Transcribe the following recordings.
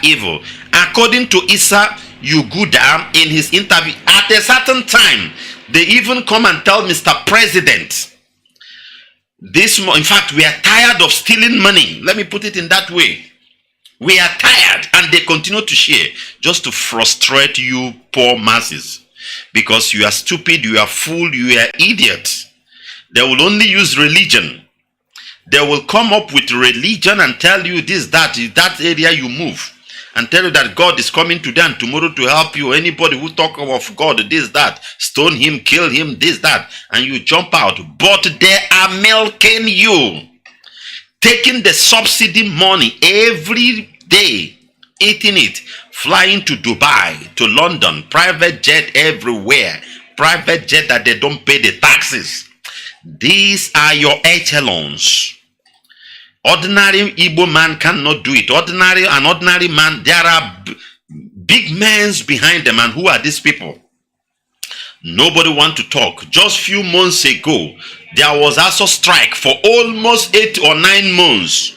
evil. According to Issa Yuguda in his interview, at a certain time, they even come and tell Mr. President, in fact, we are tired of stealing money. Let me put it in that way. We are tired, and they continue to share just to frustrate you poor masses. Because you are stupid, you are fool, you are idiot. They will only use religion. They will come up with religion and tell you this, that area you move. And tell you that God is coming to them tomorrow to help you. Anybody who talk of God, this, that, stone him, kill him, this, that, and you jump out. But they are milking you, taking the subsidy money every day, eating it, flying to Dubai, to London, private jet everywhere, private jet that they don't pay the taxes. These are your echelons. Ordinary Igbo man cannot do it. Ordinary man, there are big men behind them. And who are these people? Nobody want to talk. Just few months ago, there was also strike for almost 8 or 9 months.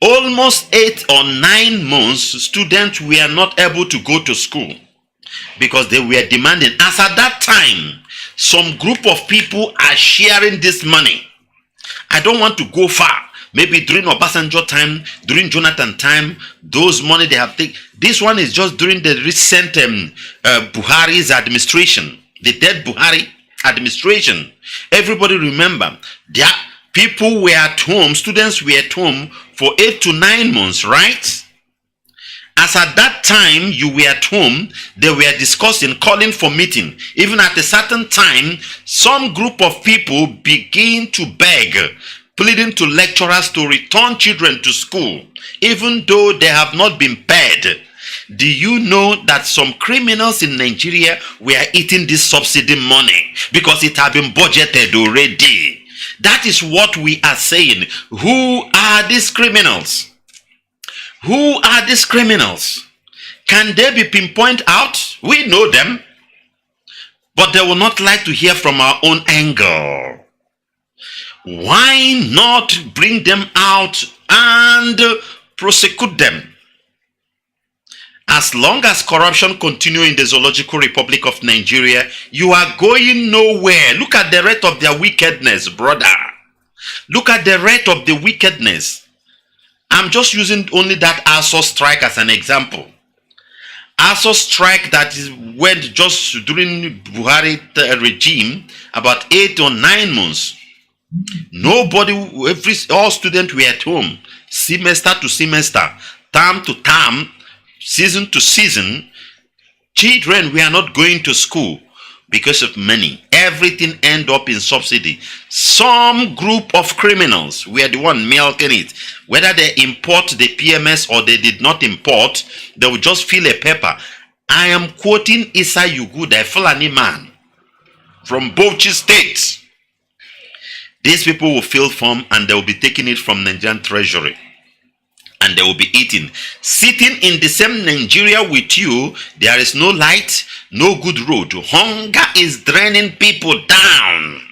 Almost 8 or 9 months, students were not able to go to school because they were demanding. As at that time, some group of people are sharing this money. I don't want to go far. Maybe during Obasanjo time, during Jonathan time, those money they have taken. This one is just during the recent Buhari's administration, the dead Buhari administration. Everybody remember, there people were at home, students were at home for 8 to 9 months, right? As at that time you were at home, they were discussing, calling for meeting. Even at a certain time, some group of people begin to beg, pleading to lecturers to return children to school, even though they have not been paid. Do you know that some criminals in Nigeria were eating this subsidy money because it had been budgeted already? That is what we are saying. Who are these criminals? Who are these criminals? Can they be pinpointed out? We know them, but they will not like to hear from our own angle. Why not bring them out and prosecute them? As long as corruption continues in the Zoological Republic of Nigeria, you are going nowhere. Look at the rate of their wickedness, brother. Look at the rate of the wickedness. I'm just using only that ASO strike as an example. ASO strike that went just during Buhari regime, about 8 or 9 months. Nobody, all students were at home, semester to semester, term to term, season to season. Children were not going to school because of money. Everything ended up in subsidy. Some group of criminals were the one milking it. Whether they import the PMS or they did not import, they will just fill a paper. I am quoting Issa Yuguda, a Fulani man from Bauchi State. These people will fill form and they will be taking it from Nigerian treasury. And they will be eating. Sitting in the same Nigeria with you, there is no light, no good road. Hunger is draining people down.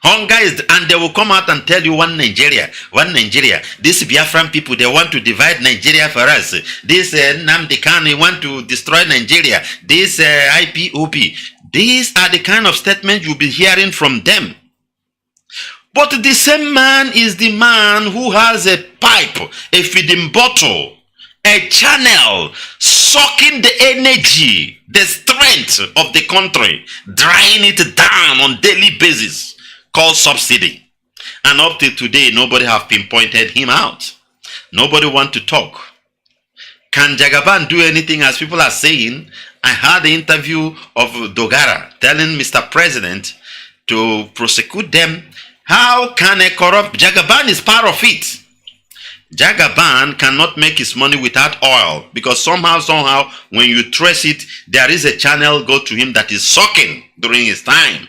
Hunger is, and they will come out and tell you one Nigeria. These Biafran people, they want to divide Nigeria for us. This Nnamdi Kanu want to destroy Nigeria. This IPOP. These are the kind of statements you'll be hearing from them. But the same man is the man who has a pipe, a feeding bottle, a channel, sucking the energy, the strength of the country, drying it down on daily basis, called subsidy. And up till today, nobody have pinpointed him out. Nobody want to talk. Can Jagaban do anything, as people are saying? I heard the interview of Dogara telling Mr. President to prosecute them. How can a corrupt... Jagaban is part of it. Jagaban cannot make his money without oil, because somehow, when you trace it, there is a channel go to him that is sucking during his time.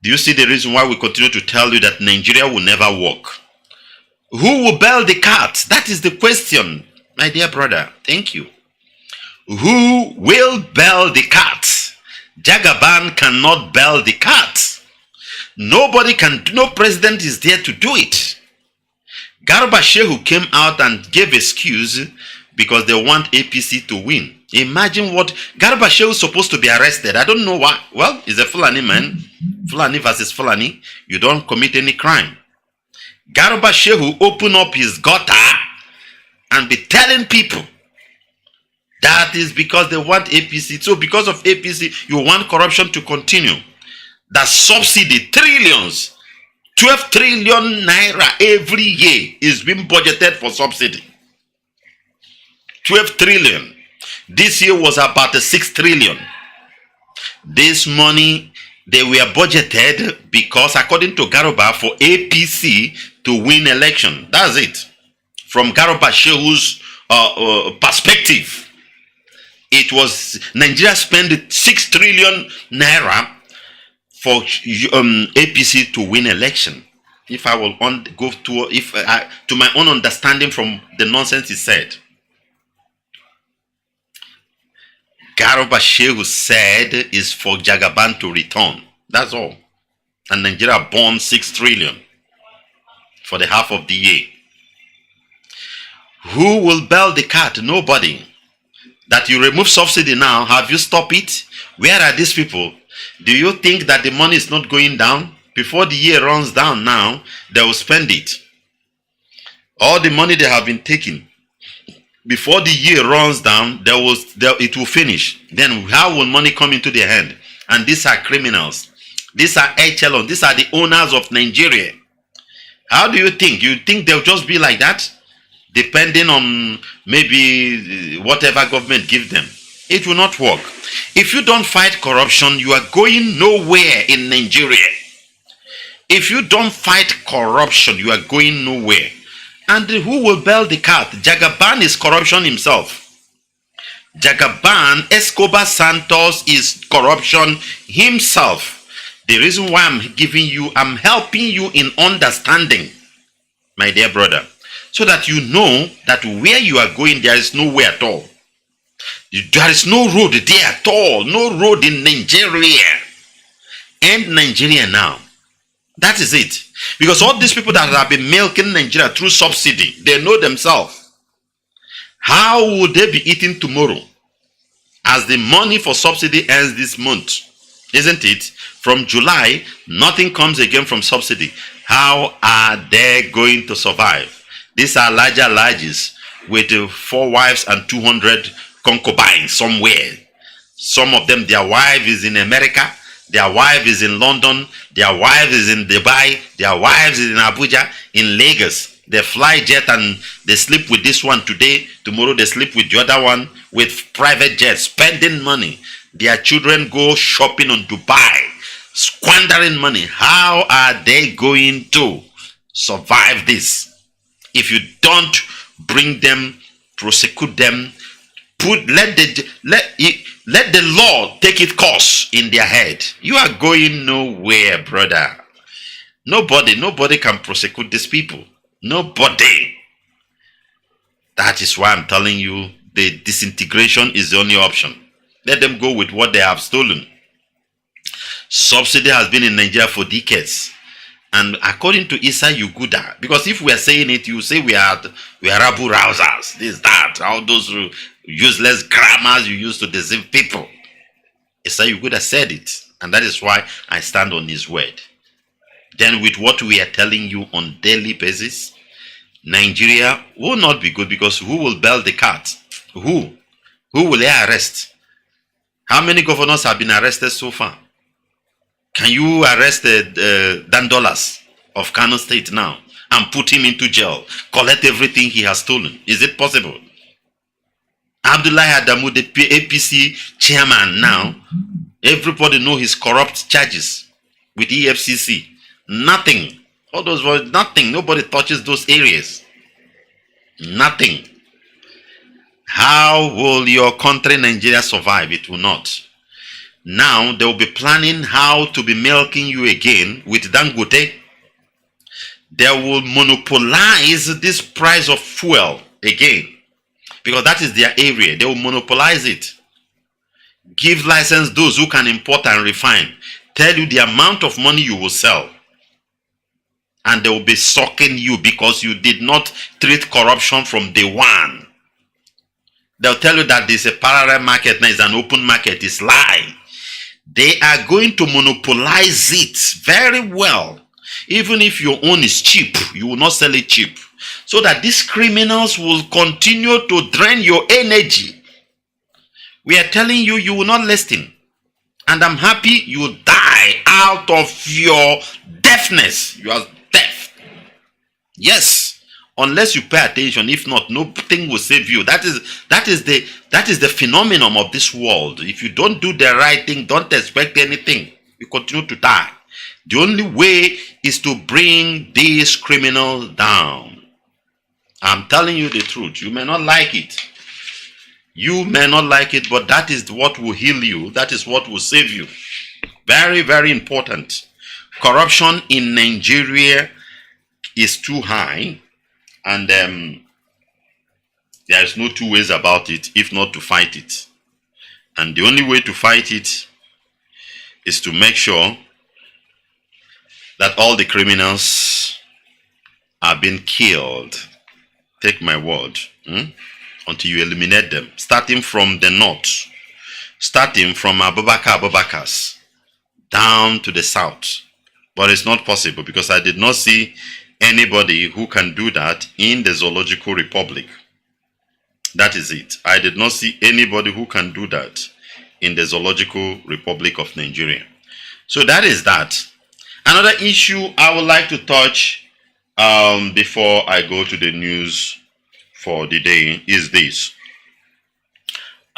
Do you see the reason why we continue to tell you that Nigeria will never work? Who will bail the cat? That is the question, my dear brother. Thank you. Who will bail the cat? Jagaban cannot bail the cat. Nobody can, no president is there to do it. Garba Shehu came out and gave excuse because they want APC to win. Imagine what Garba Shehu is supposed to be arrested. I don't know why. Well, he's a Fulani man. Fulani versus Fulani. You don't commit any crime. Garba Shehu open up his gutter and be telling people that is because they want APC. So because of APC, you want corruption to continue. That subsidy, trillions, 12 trillion naira every year is being budgeted for subsidy. 12 trillion. This year was about 6 trillion. This money, they were budgeted because according to Garuba, for APC to win election. That's it. From Garuba Shehu's perspective, it was Nigeria spent 6 trillion naira for APC to win election. If I will go to my own understanding from the nonsense he said. Garba Shehu said is for Jagaban to return. That's all. And Nigeria bond 6 trillion for the half of the year. Who will bail the cat? Nobody. That you remove subsidy now, have you stopped it? Where are these people? Do you think that the money is not going down? Before the year runs down now, they will spend it. All the money they have been taking, before the year runs down, it will finish. Then how will money come into their hand? And these are criminals. These are echelon. These are the owners of Nigeria. How do you think? You think they'll just be like that? Depending on maybe whatever government give them. It will not work. If you don't fight corruption, you are going nowhere in Nigeria. If you don't fight corruption, you are going nowhere. And who will bail the cat? Jagaban is corruption himself. Jagaban, Escobar Santos is corruption himself. The reason why I'm helping you in understanding, my dear brother, so that you know that where you are going, there is no way at all. There is no road there at all. No road in Nigeria. And Nigeria now. That is it. Because all these people that have been milking Nigeria through subsidy, they know themselves. How would they be eating tomorrow? As the money for subsidy ends this month. Isn't it? From July, nothing comes again from subsidy. How are they going to survive? These are larger lodges with 4 wives and 200 concubines somewhere. Some of them, their wife is in America. Their wife is in London. Their wife is in Dubai. Their wives is in Abuja, in Lagos. They fly jet and they sleep with this one today. Tomorrow they sleep with the other one with private jets, spending money. Their children go shopping on Dubai, squandering money. How are they going to survive this? If you don't bring them, prosecute them, let the law take its course in their head. You are going nowhere, brother. Nobody can prosecute these people. Nobody. That is why I'm telling you the disintegration is the only option. Let them go with what they have stolen. Subsidy has been in Nigeria for decades. And according to Issa Yuguda, because if we are saying it, you say we are rabble rousers, this, that, all those useless grammars you use to deceive people. Issa Yuguda said it, and that is why I stand on his word. Then with what we are telling you on daily basis, Nigeria will not be good, because who will bail the cat? Who will they arrest? How many governors have been arrested so far? Can you arrest Dandolas of Kanu State now and put him into jail, collect everything he has stolen? Is it possible? Abdullahi Adamu, the APC chairman now, everybody know his corrupt charges with EFCC. Nothing. All those words, nothing. Nobody touches those areas. Nothing. How will your country, Nigeria, survive? It will not. Now, they will be planning how to be milking you again with Dangote. They will monopolize this price of fuel again, because that is their area. They will monopolize it. Give license those who can import and refine. Tell you the amount of money you will sell. and they will be sucking you because you did not treat corruption from day one. They'll tell you that there's a parallel market, now it's an open market. It's lie. They are going to monopolize it very well. Even if your own is cheap, you will not sell it cheap. So that these criminals will continue to drain your energy. We are telling you, you will not listen. And I'm happy you die out of your deafness. You are deaf. Yes. Unless you pay attention, if not, nothing will save you. That is the phenomenon of this world. If you don't do the right thing, don't expect anything. You continue to die. The only way is to bring these criminals down. I'm telling you the truth. You may not like it. You may not like it, but that is what will heal you. That is what will save you. Very, very important. Corruption in Nigeria is too high. And there is no two ways about it, if not to fight it. And the only way to fight it is to make sure that all the criminals are being killed. Take my word. Until you eliminate them. Starting from the north. Starting from Abubakars down to the south. But it's not possible because I did not see anybody who can do that in the Zoological Republic. That is it. I did not see anybody who can do that in the Zoological Republic of Nigeria. So that is that. Another issue I would like to touch before I go to the news for the day is this.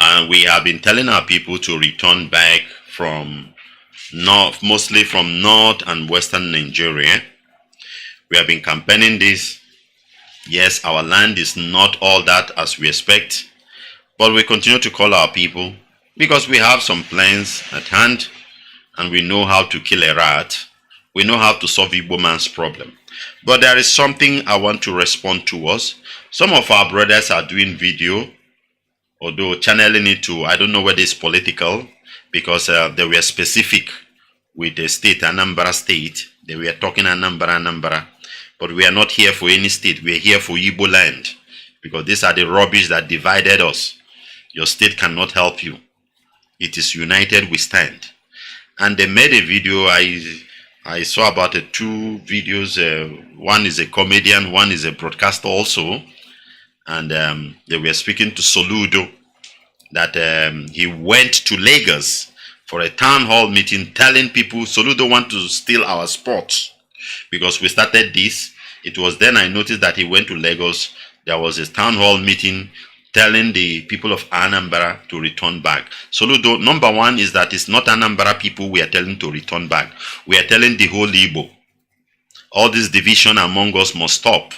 And we have been telling our people to return back from north, mostly from north and western Nigeria. We have been campaigning this. Yes, our land is not all that as we expect, but we continue to call our people because we have some plans at hand and we know how to kill a rat. We know how to solve Igbo man's problem. But there is something I want to respond to us. Some of our brothers are doing video, although channeling it to, I don't know whether it's political, because they were specific with the state, Anambra state. They were talking Anambra. But we are not here for any state. We are here for Igbo land. Because these are the rubbish that divided us. Your state cannot help you. It is united we stand. And they made a video. I saw about two videos. One is a comedian. One is a broadcaster also. And they were speaking to Soludo. That he went to Lagos for a town hall meeting telling people Soludo want to steal our sports. Because we started this, it was then I noticed that he went to Lagos. There was a town hall meeting telling the people of Anambra to return back. Soludo, number one is that it's not Anambra people we are telling to return back. We are telling the whole Igbo. All this division among us must stop.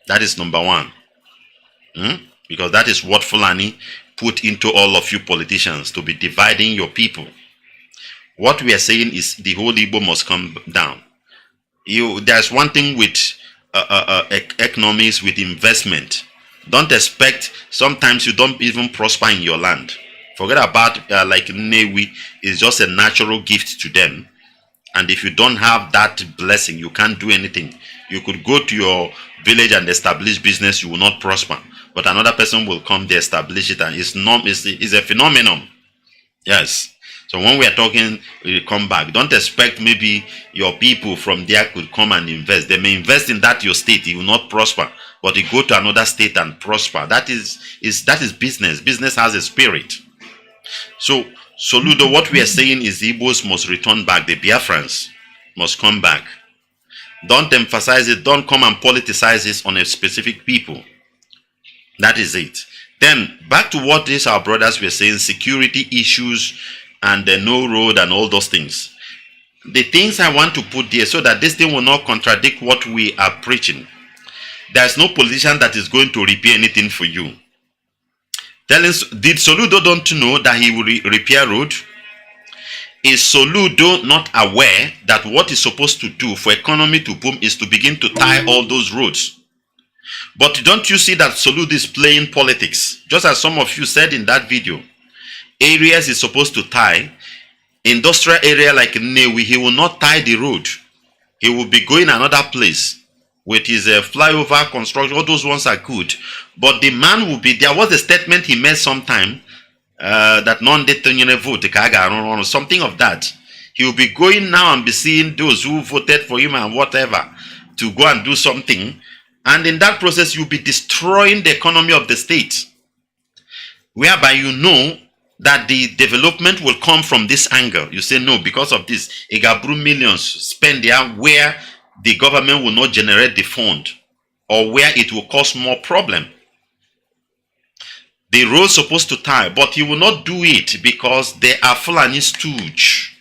That is number one. Because that is what Fulani put into all of you politicians, to be dividing your people. What we are saying is the whole Igbo must come down. There's one thing with economics, with investment. Don't expect, sometimes you don't even prosper in your land. Forget about like Newi, is just a natural gift to them. And if you don't have that blessing, you can't do anything. You could go to your village and establish business, you will not prosper. But another person will come there, establish it, and it's a phenomenon. Yes. So when we are talking, we come back. Don't expect maybe your people from there could come and invest. They may invest in that your state, it will not prosper. But you go to another state and prosper. That is business. Business has a spirit. So Soludo, what we are saying is the Igbos must return back. The Biafrans must come back. Don't emphasize it. Don't come and politicize this on a specific people. That is it. Then back to what these our brothers were saying, security issues and the no road and all those things. The things I want to put there so that this thing will not contradict what we are preaching. There's no politician that is going to repair anything for you. Did Soludo don't know that he will repair road? Is Soludo not aware that what he's supposed to do for economy to boom is to begin to tie all those roads? But don't you see that Soludo is playing politics? Just as some of you said in that video. Areas is supposed to tie. Industrial area like Newi, he will not tie the road. He will be going another place with his flyover construction. All those ones are good. But the man will be, there was a statement he made sometime that non-determinate vote, something of that. He will be going now and be seeing those who voted for him and whatever to go and do something. And in that process, you'll be destroying the economy of the state. Whereby you know that the development will come from this angle. You say, no, because of this, Igabru millions spent there where the government will not generate the fund or where it will cause more problem. The road's supposed to tie, but he will not do it because they are Fulani stooge.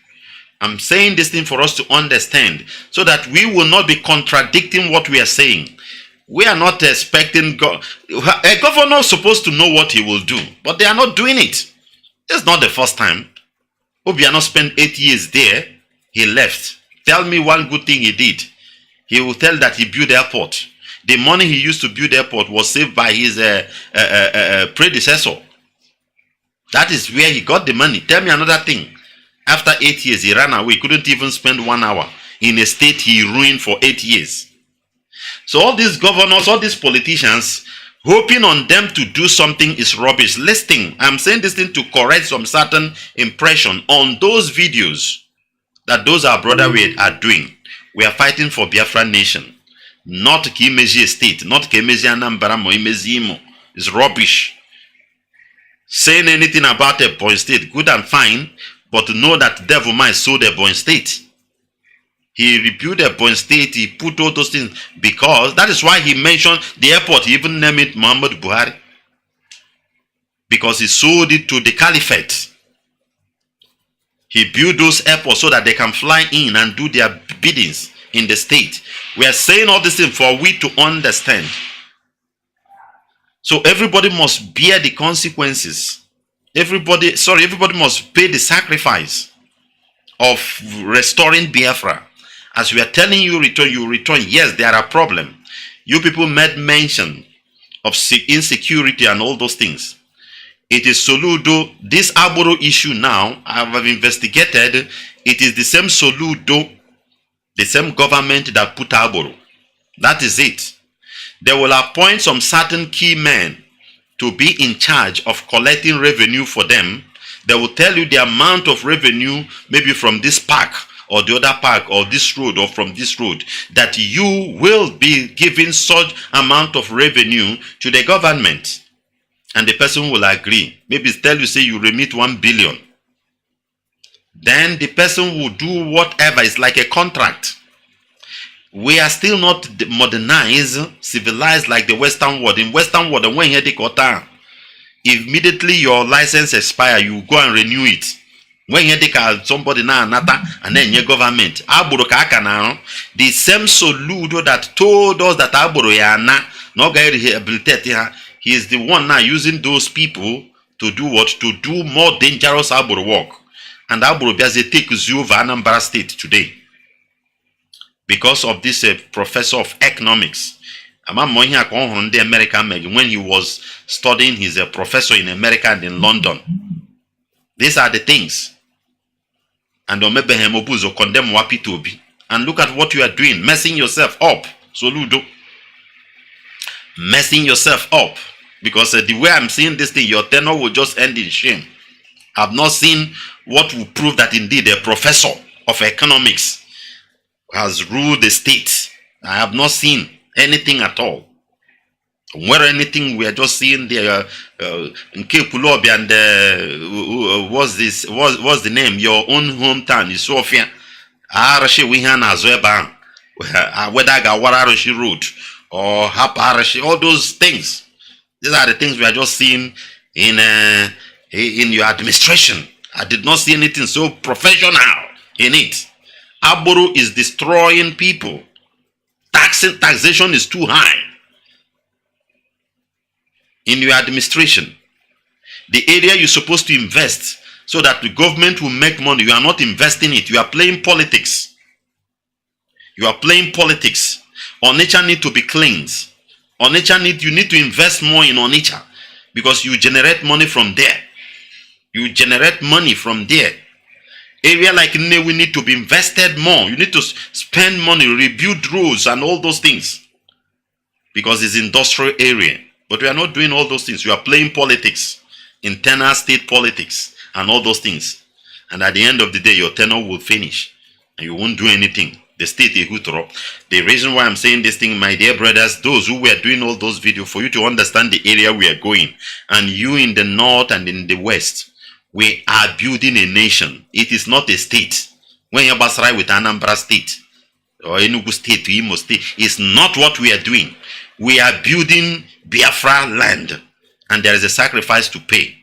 I'm saying this thing for us to understand so that we will not be contradicting what we are saying. We are not expecting a governor is supposed to know what he will do, but they are not doing it. It's not the first time. Obiano spent 8 years there. He left. Tell me one good thing he did. He will tell that he built the airport. The money he used to build the airport was saved by his predecessor. That is where he got the money. Tell me another thing. After 8 years, he ran away. He couldn't even spend 1 hour in a state he ruined for 8 years. So all these governors, all these politicians, hoping on them to do something is rubbish. Listen, I'm saying this thing to correct some certain impression on those videos that those our brother we are doing. We are fighting for Biafra nation, not Kimeji state, not Kimeji Anambra mo Imezi Imo. It's rubbish. Saying anything about a Ebonyi state, good and fine, but know that devil might sow the Ebonyi state. He rebuilt the Ebonyi state, he put all those things, because that is why he mentioned the airport, he even named it Muhammad Buhari. Because he sold it to the caliphate. He built those airports so that they can fly in and do their biddings in the state. We are saying all this thing for we to understand. So everybody must bear the consequences. Everybody must pay the sacrifice of restoring Biafra. As we are telling you, you return. Yes, there are problems. You people made mention of insecurity and all those things. It is Soludo. This Aboro issue now, I have investigated. It is the same Soludo, the same government that put Aboro. That is it. They will appoint some certain key men to be in charge of collecting revenue for them. They will tell you the amount of revenue, maybe from this park or the other park or this road or from this road, that you will be giving such amount of revenue to the government. And the person will agree. Maybe tell you, say you remit 1 billion. Then the person will do whatever. It's like a contract. We are still not modernized, civilized like the Western world. In Western world, when you take time, immediately your license expire, you go and renew it. When you take somebody now another, and then your government, the same Soludo that told us that Aburo yana no guy rehabilitate, he is the one now using those people to do what? To do more dangerous Aburo work. And Aburo Biaze takes you over Anambra State today. Because of this professor of economics. When he was studying, he's a professor in America and in London. These are the things. And Omebehemobuzo condemn Wapi Tobi. And look at what you are doing, messing yourself up. Soludo. Messing yourself up. Because the way I'm seeing this thing, your tenure will just end in shame. I've not seen what will prove that indeed a professor of economics has ruled the state. I have not seen anything at all. Where anything, we are just seeing the Nkepulobi and what's the name? Your own hometown is Sofia. Arashi Wihan Azweban, Wedaga Wararashi Road, or Haparashi, all those things. These are the things we are just seeing in your administration. I did not see anything so professional in it. Aboro is destroying people. Taxation is too high. In your administration, the area you're supposed to invest so that the government will make money, you are not investing it. You are playing politics. You are playing politics. Onitsha need to be cleansed. You need to invest more in Onitsha because you generate money from there. You generate money from there. Area like Nne, we need to be invested more. You need to spend money, rebuild roads and all those things. Because it's industrial area. But we are not doing all those things. We are playing politics, internal state politics, and all those things. And at the end of the day, your tenure will finish. And you won't do anything. The state is good. The reason why I'm saying this thing, my dear brothers, those who were doing all those videos, for you to understand the area we are going. And you in the north and in the west, we are building a nation. It is not a state. When you're Basra with Anambra State, or Enugu State, Imo State, it's not what we are doing. We are building Biafra land, and there is a sacrifice to pay.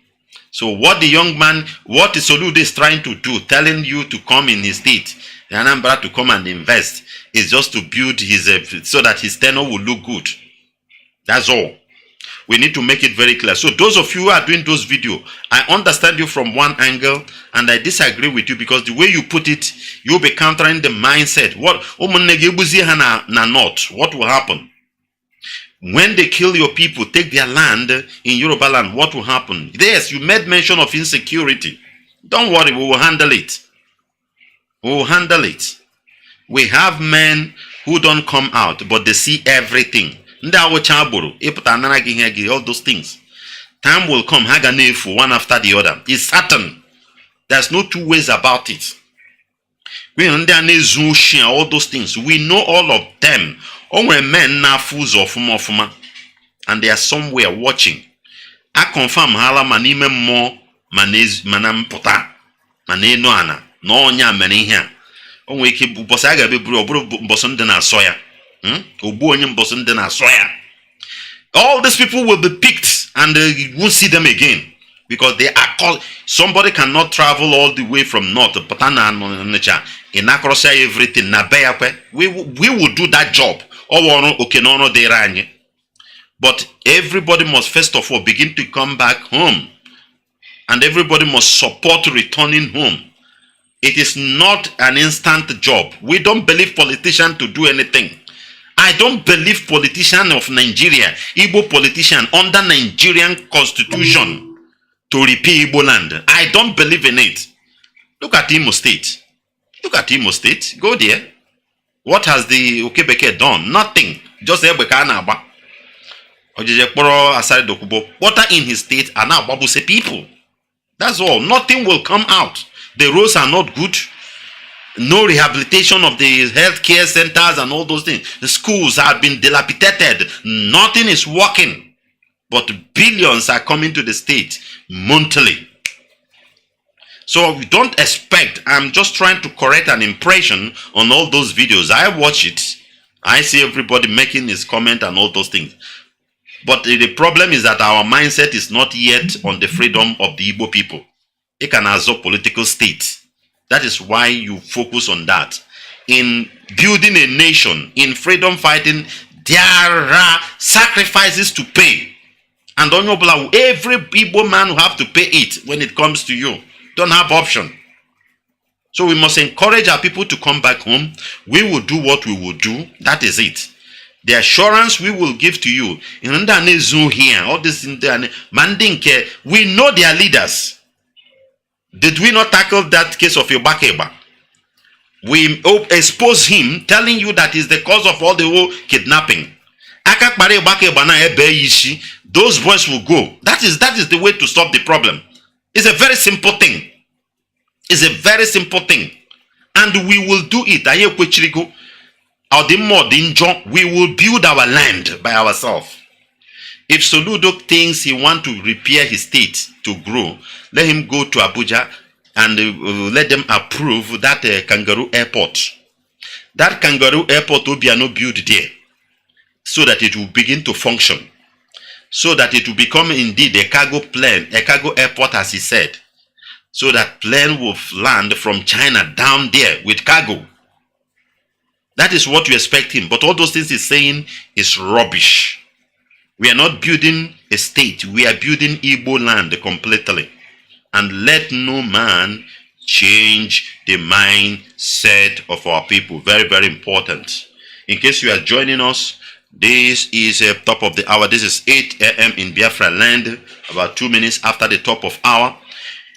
So what the young man, what the Soludo is trying to do, telling you to come in his state, Anambra to come and invest, is just to build his, so that his tenure will look good. That's all. We need to make it very clear. So those of you who are doing those videos, I understand you from one angle, and I disagree with you because the way you put it, you'll be countering the mindset. What will happen? When they kill your people, take their land in Yoruba land, what will happen? Yes, you made mention of insecurity. Don't worry, we will handle it. We will handle it. We have men who don't come out, but they see everything. All those things. Time will come, one after the other. It's certain. There's no two ways about it. We understand all those things. We know all of them. Only men na fools of fuma, and they are somewhere watching. I confirm hala manime mo manam pota mane no ana no nya mane here. Onwe ke bosa ga be bro boson de na soya. Obu onye boson de na soya. All these people will be picked, and you won't see them again because they are called. Somebody cannot travel all the way from north to Patana and nature in across everything. We will do that job. But everybody must first of all begin to come back home, and everybody must support returning home. It is not an instant job. We don't believe politicians to do anything. I don't believe politicians of Nigeria, Igbo politician under Nigerian constitution to repay Igbo land. I don't believe in it. Look at Imo State. Look at Imo State. Go there. What has the Okebeke done? Nothing. Just Ebeka water in his state are now Babuse people. That's all. Nothing will come out. The roads are not good. No rehabilitation of the healthcare centers and all those things. The schools have been dilapidated. Nothing is working. But billions are coming to the state monthly. So we don't expect. I'm just trying to correct an impression on all those videos. I watch it. I see everybody making his comment and all those things. But the problem is that our mindset is not yet on the freedom of the Igbo people. It can absorb political state. That is why you focus on that. In building a nation, in freedom fighting, there are sacrifices to pay. And every Igbo man will have to pay it when it comes to you. Don't have option. So we must encourage our people to come back home. We will do what we will do. That is it. The assurance we will give to you. In here, all this in there, Mandinke, we know their leaders. Did we not tackle that case of Yobakeba? We expose him, telling you that is the cause of all the whole kidnapping. Those boys will go. That is the way to stop the problem. It's a very simple thing. It's a very simple thing. And we will do it. We will build our land by ourselves. If Soludo thinks he wants to repair his state to grow, let him go to Abuja and let them approve that kangaroo airport. That kangaroo airport will be built there so that it will begin to function. So that it will become indeed a cargo plane, a cargo airport as he said. So that plane will land from China down there with cargo. That is what you expect him. But all those things he's saying is rubbish. We are not building a state. We are building Igbo land completely. And let no man change the mindset of our people. Very, very important. In case you are joining us, this is top of the hour. This is 8 a.m. in Biafra land. About 2 minutes after the top of hour.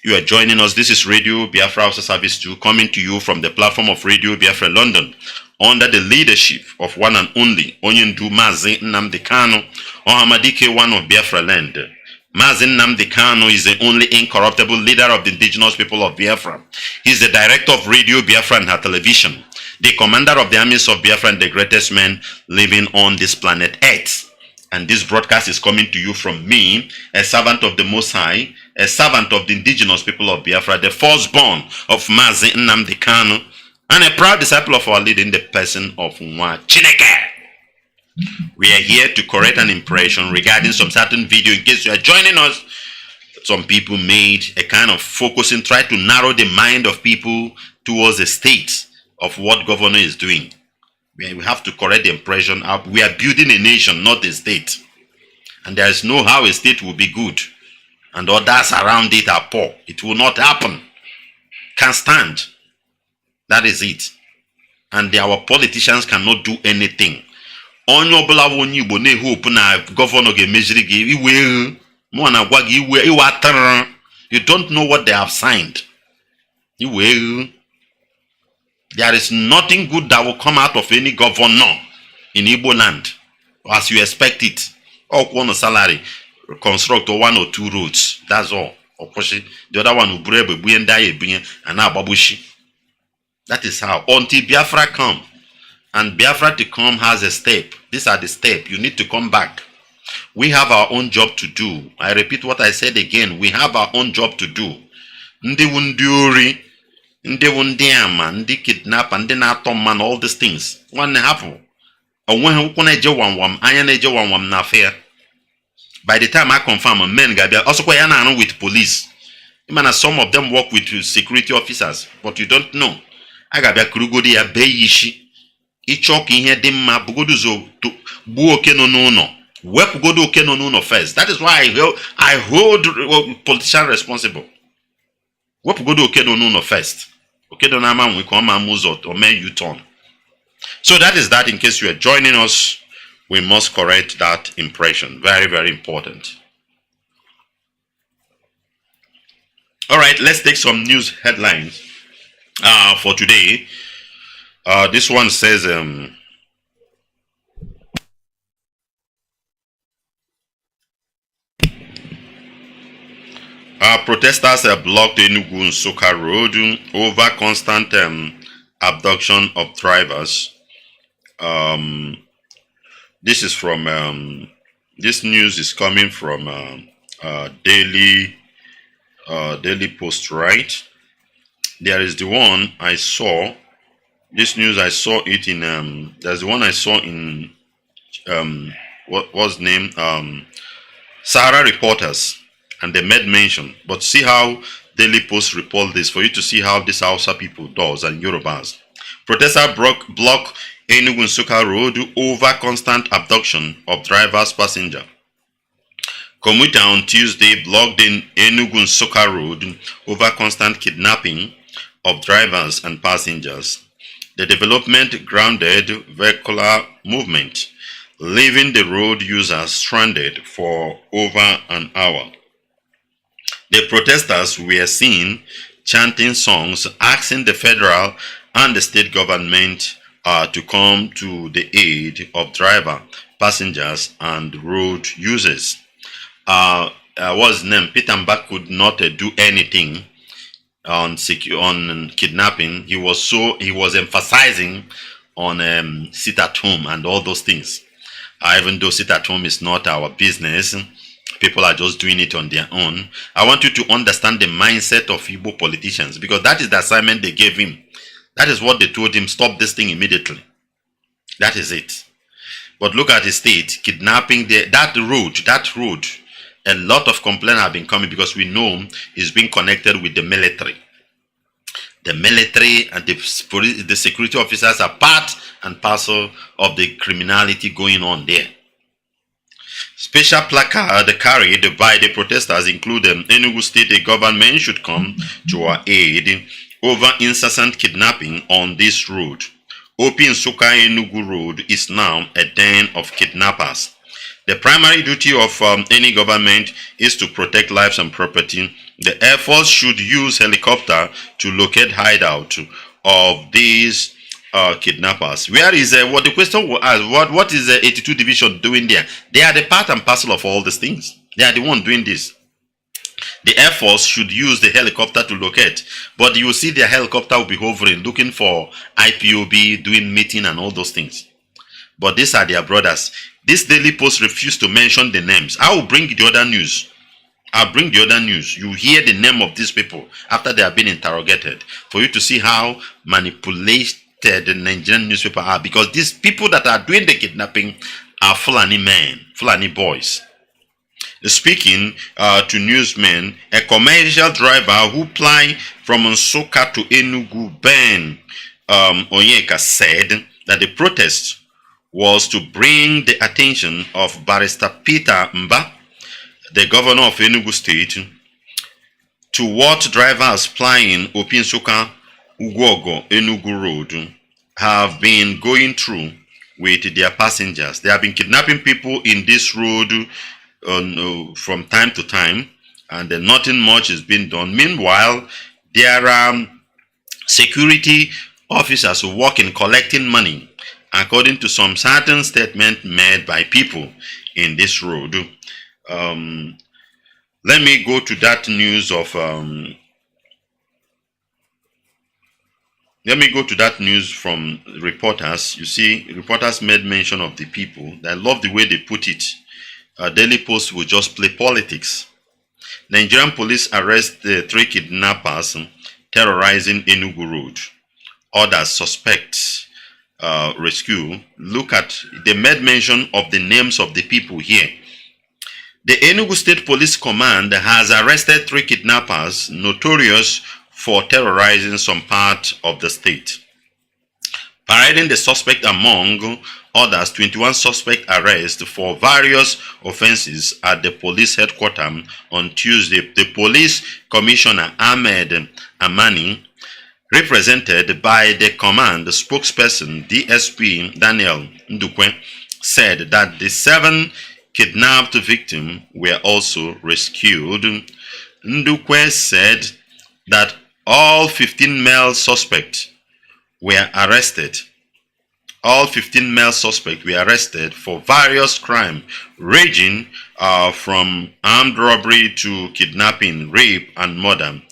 you are joining us, this is Radio Biafra Hausa Service 2 coming to you from the platform of Radio Biafra London under the leadership of one and only Onyendu Mazi Nnamdi Kanu, Ohamadike, one of Biafra land. Mazi Nnamdi Kanu is the only incorruptible leader of the indigenous people of Biafra. He is the director of Radio Biafra and her television, the commander of the armies of Biafra and the greatest man living on this planet Earth. And this broadcast is coming to you from me, a servant of the Most High, a servant of the indigenous people of Biafra, the firstborn of Mazi Nwachineke Kanu, and a proud disciple of our leader in the person of Nwachineke. We are here to correct an impression regarding some certain video. In case you are joining us, some people made a kind of focusing, try to narrow the mind of people towards the state of what governor is doing. We have to correct the impression. We are building a nation, not a state. And there is no how a state will be good and others around it are poor. It will not happen. Can't stand. That is it. And our politicians cannot do anything. You don't know what they have signed. There is nothing good that will come out of any governor in Igbo land as you expect it. Or one salary, construct 1 or 2 roads. That's all. The other one will brave and die and now babushi. That is how. Until Biafra come. And Biafra to come has a step. These are the steps. You need to come back. We have our own job to do. I repeat what I said again. We have our own job to do. Ndi wundiuri. Ndị wundiama, ndị kidnap, ndị na-atom man, all these things. One happen. Na fair. By the time I confirm, men gabia also with police. Some of them work with security officers, but you don't know. I gabia kurugodi ya beyishi. Ichok in here dimma bugoduzo to buoke no. Wep godo oke no first. That is why I hold politicians responsible. Wep godo oke no first. Okay, don't man we come and move or may you turn. So that is that. In case you are joining us, we must correct that impression. Very, very important. All right, let's take some news headlines for today. This one says protesters have blocked Enugu Nsukka Road over constant abduction of drivers. This is from this news is coming from Daily Post, right? There is the one I saw. This news I saw it in there's the one I saw in what was named Sahara Reporters. And they made mention, but see how Daily Post report this for you to see how this Hausa people does and Yorubas. Protesters block Enugu Nsukka Road over constant abduction of drivers passenger. Commuter on Tuesday blocked in Enugu Nsukka Road over constant kidnapping of drivers and passengers. The development grounded vehicular movement, leaving the road users stranded for over an hour. The protesters were seen chanting songs asking the federal and the state government to come to the aid of driver, passengers, and road users. What's his name? Peter Mbak could not do anything on kidnapping. He was emphasizing on sit at home and all those things. Even though sit at home is not our business. People are just doing it on their own. I want you to understand the mindset of Igbo politicians because that is the assignment they gave him. That is what they told him, stop this thing immediately. That is it. But look at the state, kidnapping, that road, a lot of complaints have been coming because we know it's being connected with the military. The military and the security officers are part and parcel of the criminality going on there. Special placard carried by the protesters include Enugu State government should come to our aid over incessant kidnapping on this road. Nsukka Enugu Road is now a den of kidnappers. The primary duty of any government is to protect lives and property The Air Force should use helicopter to locate hideout of these kidnappers. Where is what the question was asked? What is the 82 Division doing there? They are the part and parcel of all these things. They are the one doing this. The Air Force should use the helicopter to locate, but you will see their helicopter will be hovering, looking for IPOB, doing meeting and all those things. But these are their brothers. This Daily Post refused to mention the names. I will bring the other news. I'll bring the other news. You hear the name of these people after they have been interrogated for you to see how manipulated the Nigerian newspaper are, because these people that are doing the kidnapping are Fulani men, Fulani boys. Speaking to newsmen, a commercial driver who fly from Nsukka to Enugu, Ben Onyeka, said that the protest was to bring the attention of Barrister Peter Mba, the governor of Enugu State, to what drivers flying Nsukka Ugwogo Enugu Road have been going through with their passengers. They have been kidnapping people in this road from time to time, and nothing much is being done. Meanwhile, there are security officers working collecting money, according to some certain statement made by people in this road. Let me go to that news of let me go to that news from reporters. You see, reporters made mention of the people. I love the way they put it. Daily Post will just play politics. Nigerian police arrest the 3 kidnappers terrorizing Enugu Road. Others suspects rescue. Look at, they made mention of the names of the people here. The Enugu State Police Command has arrested 3 kidnappers notorious for terrorizing some part of the state. Parading the suspect among others, 21 suspect arrests for various offenses at the police headquarters on Tuesday. The police commissioner Ahmed Amani, represented by the command spokesperson DSP Daniel Ndukwe, said that the 7 kidnapped victims were also rescued. Ndukwe said that all 15 male suspects were arrested. All 15 male suspects were arrested for various crimes ranging from armed robbery to kidnapping, rape, and murder.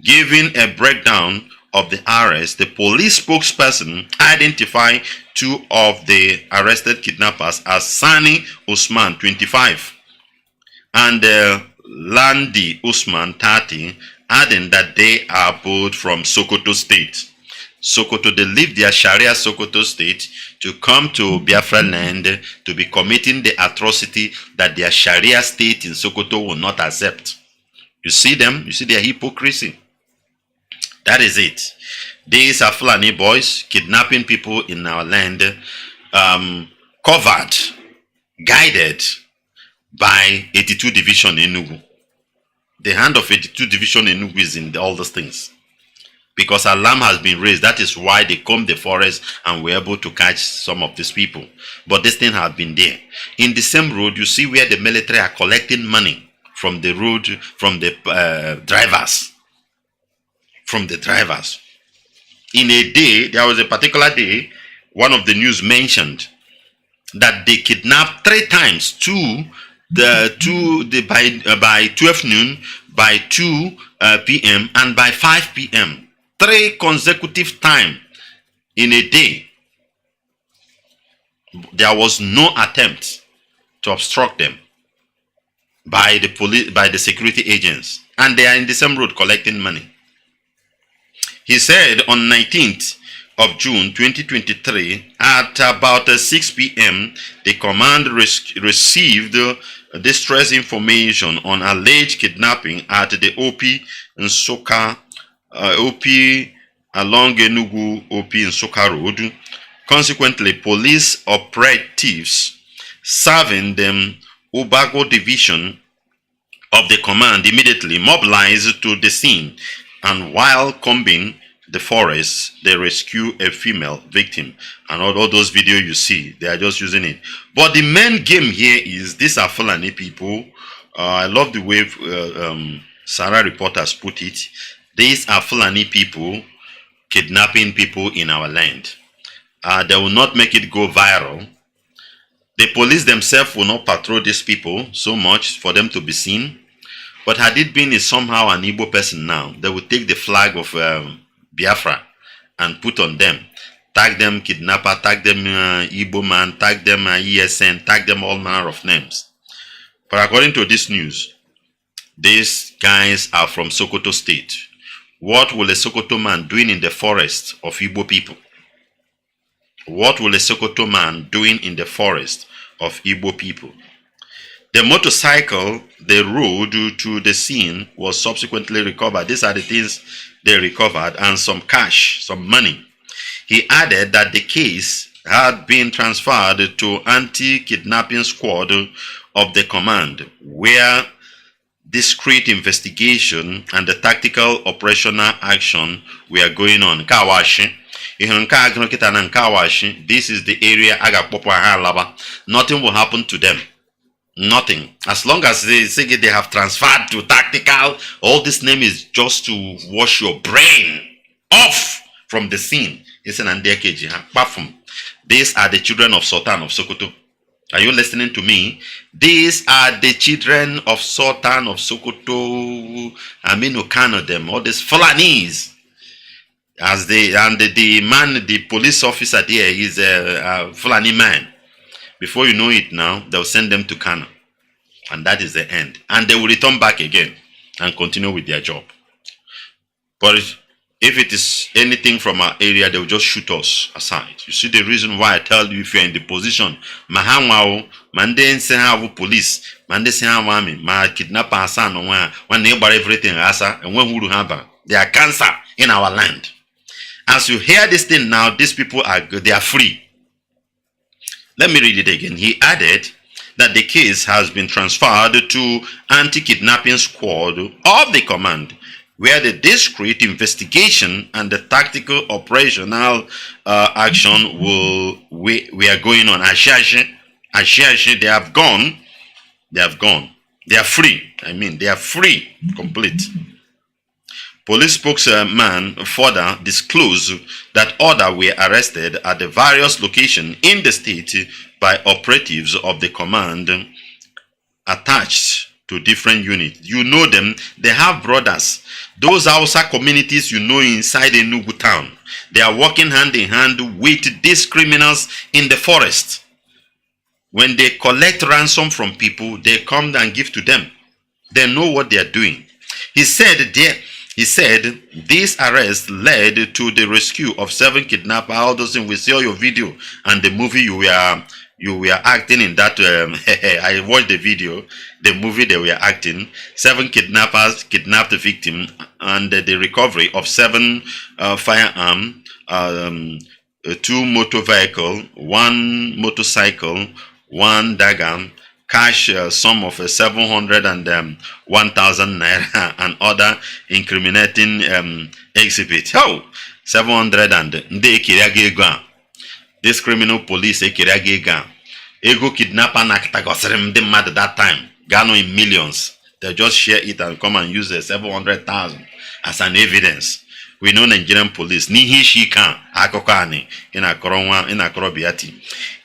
Giving a breakdown of the arrest, the police spokesperson identified 2 of the arrested kidnappers as Sani Usman, 25, and Landi Usman, 30, adding that they are both from Sokoto State. Sokoto, they leave their Sharia Sokoto State to come to Biafra land to be committing the atrocity that their Sharia state in Sokoto will not accept. You see them? You see their hypocrisy? That is it. These are Fulani boys kidnapping people in our land, covered, guided by 82 Division Enugu. The hand of 82 Division Enugu is in all those things. Because alarm has been raised. That is why they combed the forest and were able to catch some of these people. But this thing has been there. In the same road, you see where the military are collecting money from the road, from the drivers. From the drivers. In a day, there was a particular day, one of the news mentioned that they kidnapped 3 times, by 12 noon, by 2 p.m. and by 5 p.m. 3 consecutive times in a day. There was no attempt to obstruct them by the police, by the security agents, and they are in the same road collecting money. He said on 19th of June 2023 at about 6 p.m. the command received distress information on alleged kidnapping at the OP Nsukka OP along Enugu OP Nsukka Road. Consequently, police operatives serving the Ubago division of the command immediately mobilized to the scene, and while combing the forest, they rescue a female victim. And all those videos you see, they are just using it. But the main game here is these are Fulani people. I love the way Sarah reporters put it, these are Fulani people kidnapping people in our land. They will not make it go viral. The police themselves will not patrol these people so much for them to be seen. But had it been somehow an Igbo person now, they would take the flag of Biafra and put on them. Tag them kidnapper, tag them Igbo man, tag them ESN, tag them all manner of names. But according to this news, these guys are from Sokoto State. What will a Sokoto man doing in the forest of Igbo people? What will a Sokoto man doing in the forest of Igbo people? The motorcycle they rode to the scene was subsequently recovered. These are the things they recovered, and some cash, some money. He added that the case had been transferred to anti-kidnapping squad of the command, where discreet investigation and the tactical operational action were going on. Kawashi. This is the area nothing will happen to them. Nothing. As long as they say they have transferred to tactical, all this name is just to wash your brain off from the scene. These are the children of Sultan of Sokoto. Are you listening to me? These are the children of Sultan of Sokoto. Kanu, them, all these Fulanese. As the man, the police officer there is a Fulani man. Before you know it now, they'll send them to Kanu. And that is the end. And they will return back again and continue with their job. But if it is anything from our area, they will just shoot us aside. You see the reason why I tell you, if you're in the position, police, army, kidnapper, when everything, and when they are cancer in our land. As you hear this thing now, these people are good, they are free. Let me read it again. He added that the case has been transferred to anti-kidnapping squad of the command, where the discreet investigation and the tactical operational action we are going on. They have gone. They have gone. They are free. They are free. Complete. Police spokesman further disclosed that others were arrested at the various locations in the state by operatives of the command attached to different units. You know them, they have brothers. Those Hausa communities you know inside Enugu town. They are working hand in hand with these criminals in the forest. When they collect ransom from people, they come and give to them. They know what they are doing. He said this arrest led to the rescue of 7 kidnappers. All those things, we saw your video and the movie you were acting in that. I watched the video, the movie they were acting. 7 kidnappers kidnapped the victim, and the recovery of 7 firearms, 2 motor vehicles, 1 motorcycle, 1 dagger, cash sum of 700 and 1,000 naira, and other incriminating exhibits. 700 and this criminal police ego kidnapper nakatagosirim the mad at that time. Gano in millions. They just share it and come and use the 700,000 as an evidence. We know Nigerian police. Nihi shika akokani in Akorobiati.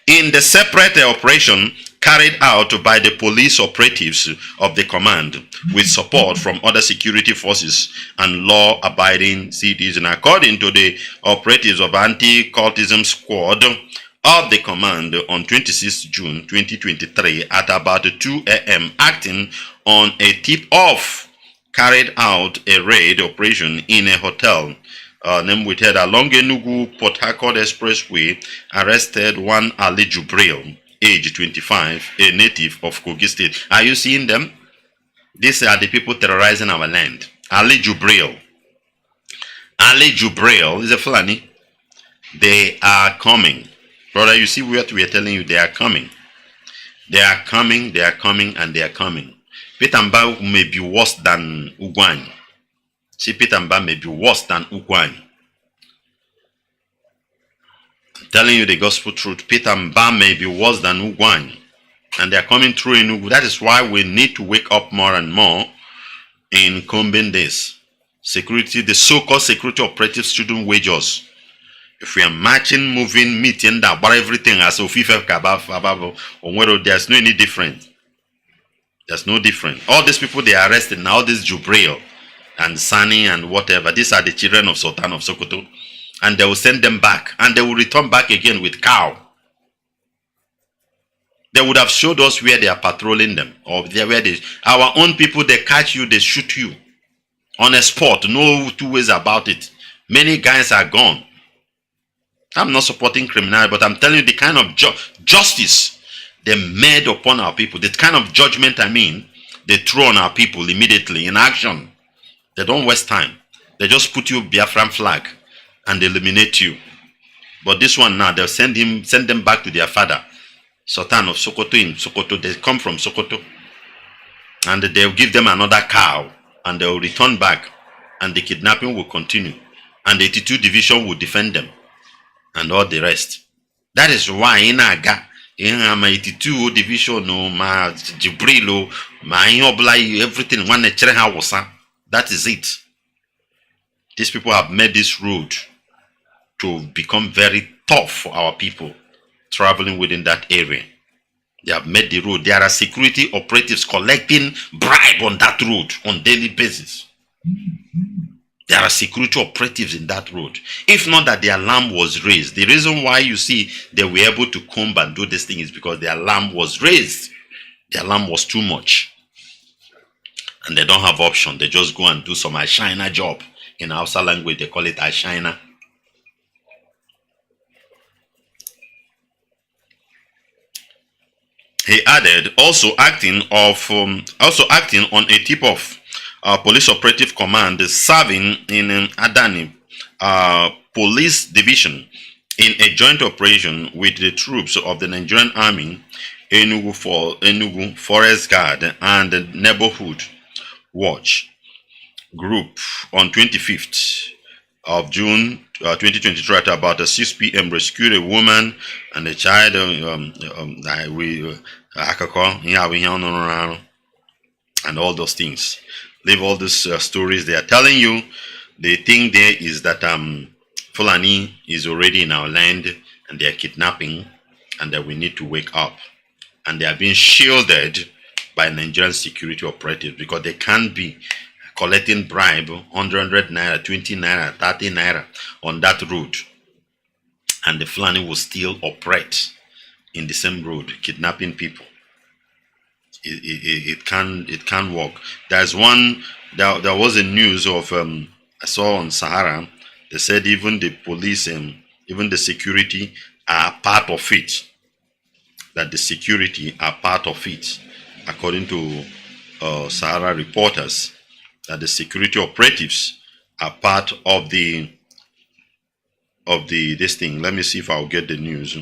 In the separate operation carried out by the police operatives of the command with support from other security forces and law-abiding citizens, according to the operatives of anti-cultism squad of the command on 26 June 2023 at about 2 a.m. acting on a tip-off, carried out a raid operation in a hotel named with head along Enugu Port Harcourt Expressway, arrested one Ali Jubril, age 25, a native of Kogi State. Are you seeing them? These are the people terrorizing our land. Ali Jubril. Ali Jubril is a Fulani. They are coming. Brother, you see what we are telling you? They are coming. They are coming, they are coming, and they are coming. Pitamba may be worse than Ugwany. See, Pitamba may be worse than Ugwany. Telling you the gospel truth, Pitamba may be worse than Ugwany. And they are coming through in Ugu. That is why we need to wake up more and more in combing this. Security, the so-called security operatives shouldn't wage us. If we are marching, moving, meeting, that, but everything as of there's no any difference. There's no difference. All these people they are arrested now, this Jubril and Sani and whatever, these are the children of Sultan of Sokoto. And they will send them back. And they will return back again with cow. They would have showed us where they are patrolling them. Or where they, our own people, they catch you, they shoot you. On a spot, no two ways about it. Many guys are gone. I'm not supporting criminality, but I'm telling you the kind of justice they made upon our people, the kind of judgment, I mean, they throw on our people immediately in action. They don't waste time. They just put you Biafran flag and eliminate you. But this one now, they'll send them back to their father, Sultan of Sokoto in Sokoto. They come from Sokoto. And they'll give them another cow and they'll return back and the kidnapping will continue. And the 82 division will defend them. And all the rest. That is why in Aga, in my 82 division, my Jibrilo, my Oblai, everything, one that is it. These people have made this road to become very tough for our people traveling within that area. They have made the road. There are security operatives collecting bribe on that road on daily basis. There are security operatives in that road. If not that the alarm was raised. The reason why you see they were able to come and do this thing is because the alarm was raised. The alarm was too much. And they don't have option. They just go and do some Ashina job. In Hausa language, they call it Ashina. He added, also acting on a tip-off. Police Operative Command is serving in Adani Police Division in a joint operation with the troops of the Nigerian Army, Enugu Forest Guard and the Neighborhood Watch Group on 25th of June 2023 at about 6 p.m. rescued a woman and a child. And all those things. Leave all these stories they are telling you. The thing there is that Fulani is already in our land and they are kidnapping and that we need to wake up. And they are being shielded by Nigerian security operatives because they can't be collecting bribe 100 naira, 20 naira, 30 naira on that road. And the Fulani will still operate in the same road, kidnapping people. It can work. There's one. There was a news of I saw on Sahara. They said even the police and even the security are part of it. That the security are part of it, according to Sahara reporters. That the security operatives are part of this thing. Let me see if I'll get the news.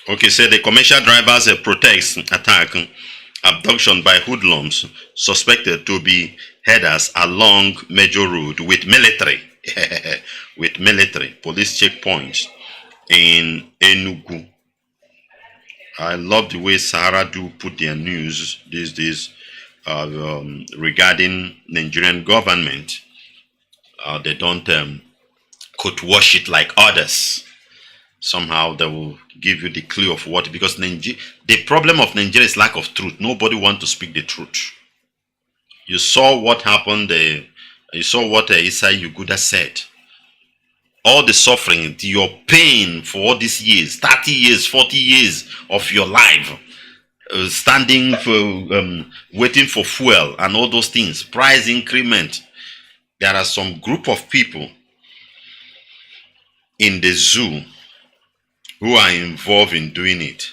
Okay, so the commercial drivers protest attack abduction by hoodlums suspected to be headers along major road with military police checkpoints in Enugu. I love the way Sahara do put their news these days regarding Nigerian government. They don't could wash it like others. Somehow they will give you the clue of what, because the problem of Nigeria is lack of truth. Nobody wants to speak the truth. You saw what happened. You saw what Isai Yuguda said. All the suffering, your pain for all these years, 30 years, 40 years of your life, standing for, waiting for fuel and all those things, price increment. There are some group of people in the zoo who are involved in doing it.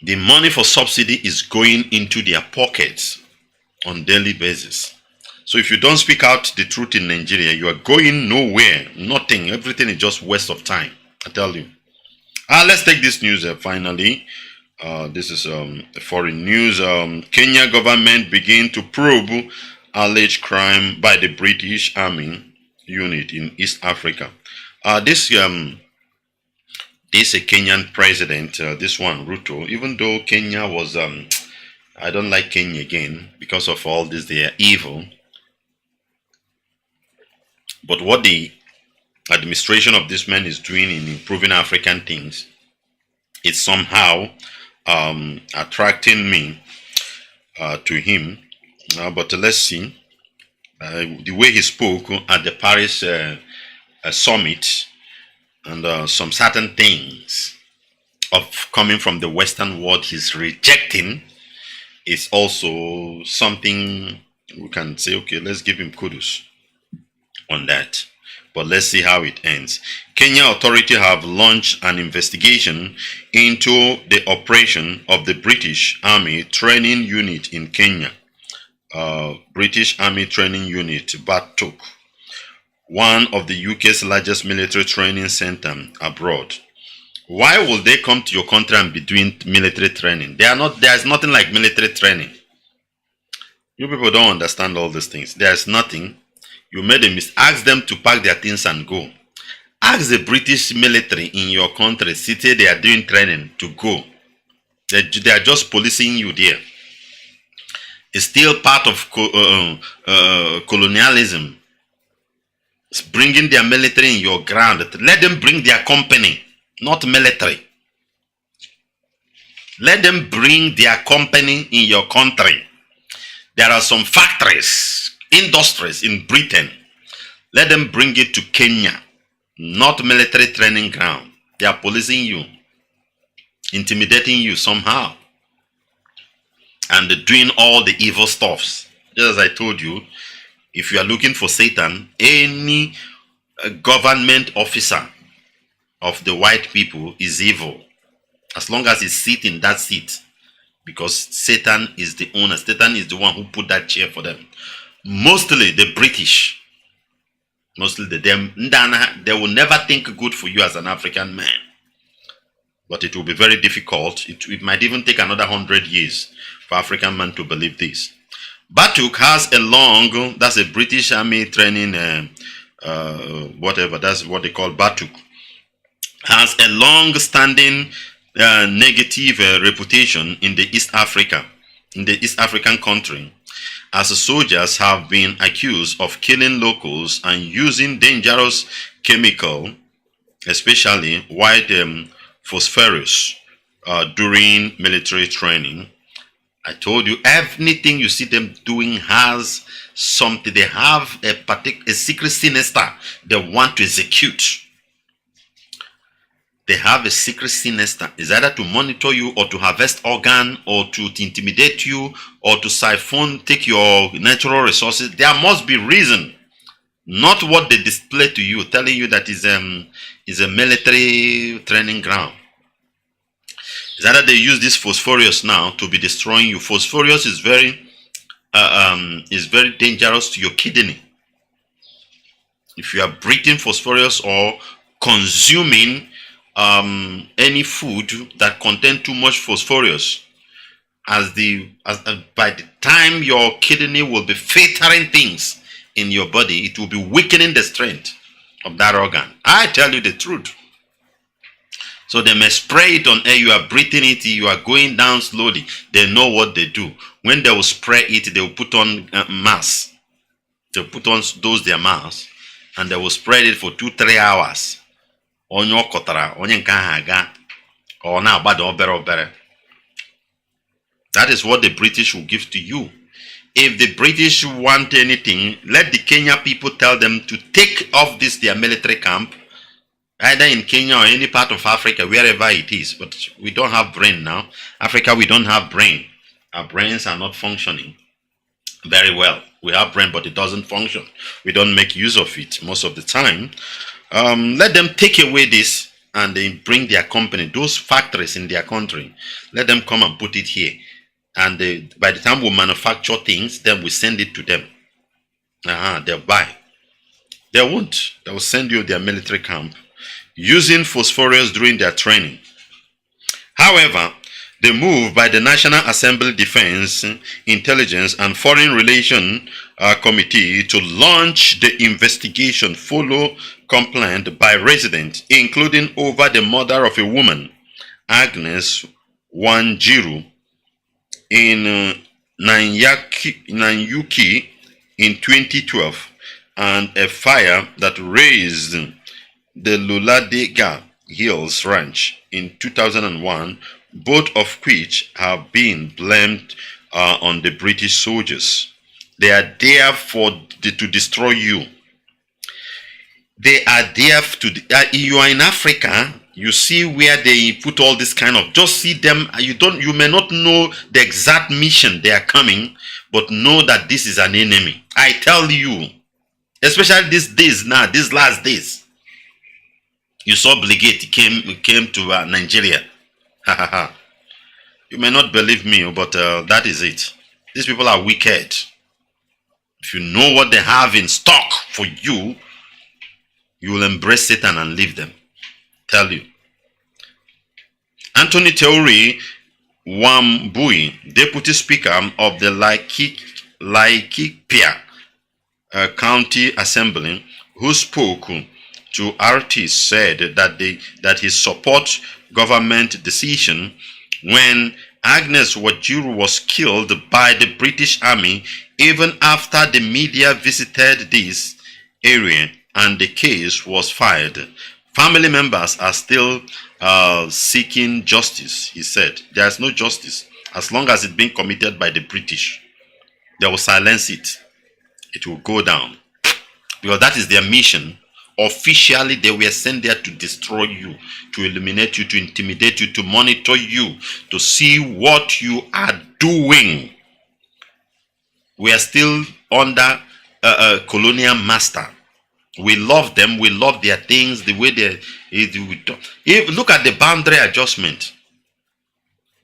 The money for subsidy is going into their pockets on daily basis. So if you don't speak out the truth in Nigeria, you are going nowhere. Nothing. Everything is just waste of time. I tell you. Let's take this news finally. This is foreign news. Kenya government begin to probe alleged crime by the British Army unit in East Africa. This Kenyan president, this one Ruto, even though Kenya was, I don't like Kenya again because of all this, they are evil. But what the administration of this man is doing in improving African things, it's somehow attracting me to him. But let's see. The way he spoke at the Paris summit, and some certain things of coming from the Western world he's rejecting is also something we can say, okay, let's give him kudos on that. But let's see how it ends. Kenya authorities have launched an investigation into the operation of the British Army Training Unit in Kenya. British Army Training Unit, BATUK, one of the UK's largest military training center abroad. Why will they come to your country and be doing military training? There's nothing like military training. You people don't understand all these things. There's nothing. You made a mistake. Ask them to pack their things and go. Ask the British military in your country, city they are doing training, to go. They are just policing you there. It's still part of colonialism. It's bringing their military in your ground. Let them bring their company, not military. Let them bring their company in your country. There are some factories, industries in Britain. Let them bring it to Kenya, not military training ground. They are policing you, intimidating you somehow, and doing all the evil stuffs. Just as I told you, if you are looking for Satan, any government officer of the white people is evil, as long as he sits in that seat, because Satan is the owner. Satan is the one who put that chair for them. Mostly the British, mostly they will never think good for you as an African man. But it will be very difficult. It might even take another 100 years for African man to believe this. BATUK has a long, that's a British Army training, whatever, that's what they call BATUK, has a long-standing negative reputation in the East African country, as soldiers have been accused of killing locals and using dangerous chemical, especially white phosphorus, during military training. I told you, anything you see them doing has something. They have a secret sinister they want to execute. They have a secret sinister. It's either to monitor you, or to harvest organ, or to intimidate you, or to siphon, take your natural resources. There must be reason, not what they display to you, telling you that is a military training ground. It's either they use this phosphorus now to be destroying you. Phosphorus is very dangerous to your kidney. If you are breathing phosphorus or consuming any food that contains too much phosphorus, by the time your kidney will be filtering things in your body, it will be weakening the strength of that organ. I tell you the truth. So they may spray it on air, you are breathing it, you are going down slowly. They know what they do. When they will spray it, they will put on mask. They will put on their masks, and they will spread it for 2-3 hours. That is what the British will give to you. If the British want anything, let the Kenya people tell them to take off their military camp, either in Kenya or any part of Africa, wherever it is. But we don't have brain now. Africa, we don't have brain. Our brains are not functioning very well. We have brain, but it doesn't function. We don't make use of it most of the time. Let them take away this and they bring their company, those factories in their country, let them come and put it here. And by the time we manufacture things, then we send it to them. They'll buy. They won't. They will send you their military camp using phosphorus during their training. However, the move by the National Assembly Defense, Intelligence and Foreign Relations Committee to launch the investigation follow complaint by residents, including over the murder of a woman, Agnes Wanjiru, in Nanyuki in 2012, and a fire that razed the Luladega Hills Ranch in 2001, both of which have been blamed on the British soldiers. They are there to destroy you. They are there to. You are in Africa. You see where they put all this kind of. Just see them. You may not know the exact mission they are coming, but know that this is an enemy. I tell you, especially these days now, these last days. You saw Brigade came to Nigeria. You may not believe me, but that is it. These people are wicked. If you know what they have in stock for you, you will embrace Satan and leave them. Tell you. Anthony Theory Wambui, Deputy Speaker of the Laikipia County Assembly, who spoke to RT, said that he supports government decision when Agnes Wanjiru was killed by the British Army, even after the media visited this area and the case was filed. Family members are still seeking justice, he said. There is no justice. As long as it's being committed by the British, they will silence it. It will go down. Because that is their mission. Officially, they were sent there to destroy you, to eliminate you, to intimidate you, to monitor you, to see what you are doing. We are still under a colonial master. We love them. We love their things, the way they. Look at the boundary adjustment.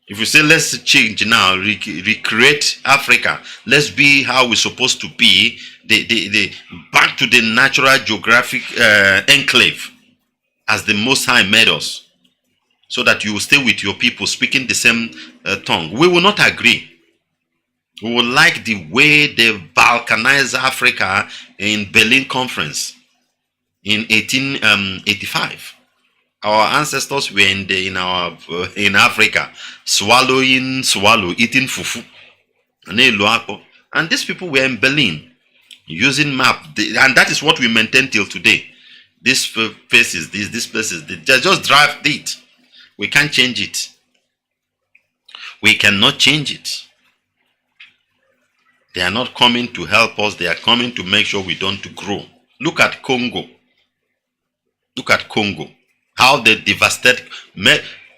If we say let's change now, recreate Africa, let's be how we're supposed to be, the back to the natural geographic enclave as the Most High made us, so that you will stay with your people speaking the same tongue. We will not agree. We will like the way they balkanized Africa in Berlin Conference in 1885. Our ancestors were in Africa, swallowing swallow, eating fufu, and these people were in Berlin using map, and that is what we maintain till today. This place is this place is this. They just drive it. We can't change it. We cannot change it. They are not coming to help us. They are coming to make sure we don't grow. Look at Congo. Look at Congo. How they devastated.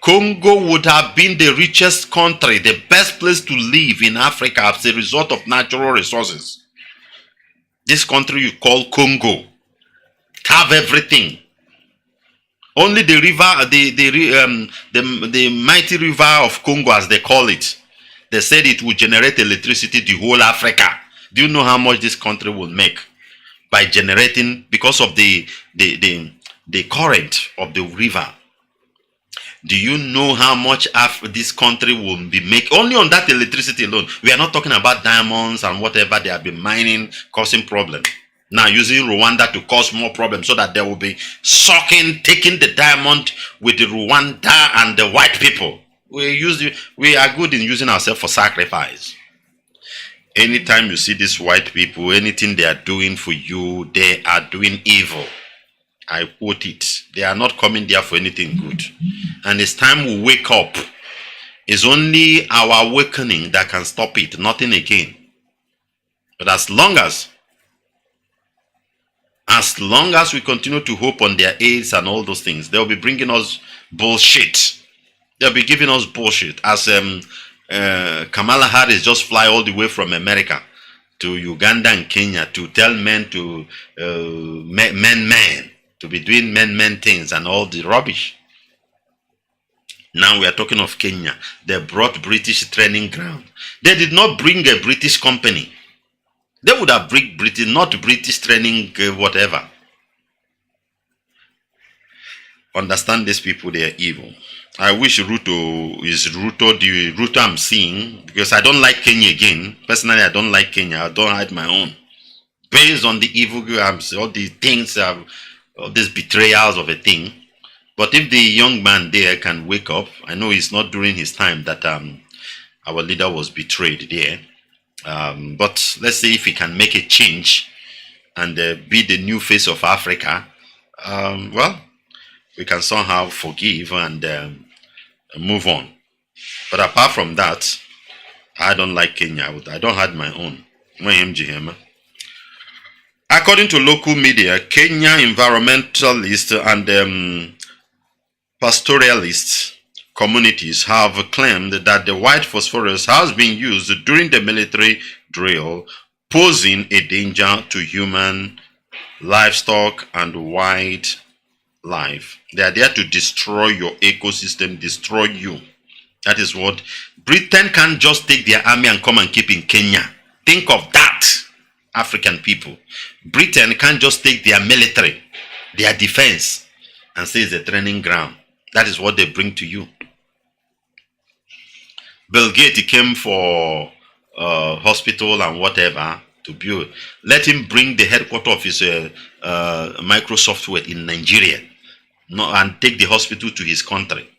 Congo would have been the richest country, the best place to live in Africa as a result of natural resources. This country you call Congo have everything. Only the river, the mighty river of Congo, as they call it, they said it would generate electricity to whole Africa. Do you know how much this country will make by generating, because of the current of the river? Do you know how much this country will be making only on that electricity alone? We are not talking about diamonds and whatever they have been mining, causing problems. Now using Rwanda to cause more problems, so that they will be taking the diamond with the Rwanda and the white people. We are good in using ourselves for sacrifice. Anytime you see these white people, anything they are doing for you, they are doing evil. I quote it. They are not coming there for anything good. And it's time we wake up. It's only our awakening that can stop it, nothing again. But as long as we continue to hope on their aids and all those things, they'll be bringing us bullshit. They'll be giving us bullshit. As Kamala Harris just fly all the way from America to Uganda and Kenya to tell men to men to be doing men things and all the rubbish. Now we are talking of Kenya. They brought British training ground. They did not bring a British company. They would have bring British, not British training, whatever. Understand these people, they are evil. I wish Ruto is Ruto, the Ruto I'm seeing, because I don't like Kenya again. Personally, I don't like Kenya. I don't hide my own. Based on the evil, all the things, all these betrayals of a thing. But if the young man there can wake up, I know it's not during his time that our leader was betrayed there. But let's say if he can make a change and be the new face of Africa, well, we can somehow forgive and move on. But apart from that, I don't like Kenya. I don't have my own. According to local media, Kenya environmentalists and pastoralist communities have claimed that the white phosphorus has been used during the military drill, posing a danger to human, livestock, and wildlife. They are there to destroy your ecosystem, destroy you. That is what Britain can't just take their army and come and keep in Kenya. Think of that, African people. Britain can't just take their military, their defense, and say it's a training ground. That is what they bring to you. Bill Gates came for hospital and whatever to build. Let him bring the headquarters of his Microsoft in Nigeria, and take the hospital to his country.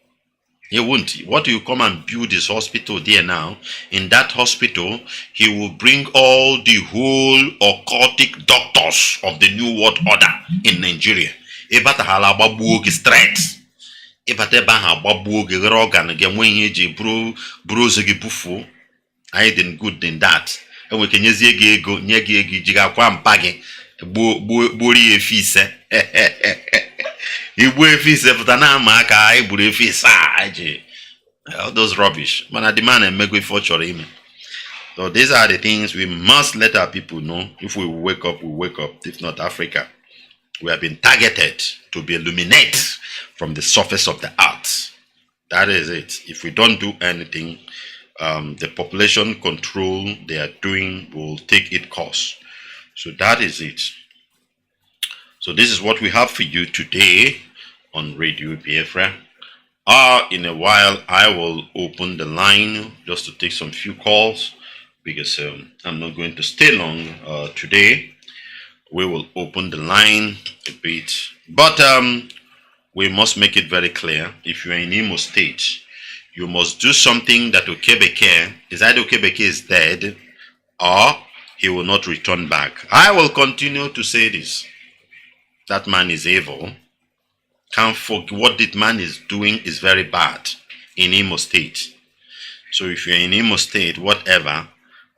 He won't. What you come and build this hospital there now? In that hospital, he will bring all the whole occultic doctors of the New World Order in Nigeria. Straight. I didn't good than that. And we can use ego, jiga mpage, buri efise. All those rubbish. Man, I demand a make for him. So these are the things we must let our people know. If we wake up, we wake up. If not Africa, we have been targeted to be illuminated from the surface of the earth. That is it. If we don't do anything, the population control they are doing will take its course. So that is it. So this is what we have for you today on Radio Biafra. In a while, I will open the line just to take some few calls because I'm not going to stay long today. We will open the line a bit, but we must make it very clear. If you are in Imo State, you must do something that Okebeke is either Okebeke is dead or he will not return back. I will continue to say this. That man is evil. Can't forget what that man is doing is very bad in Imo State. So if you're in Imo State, whatever,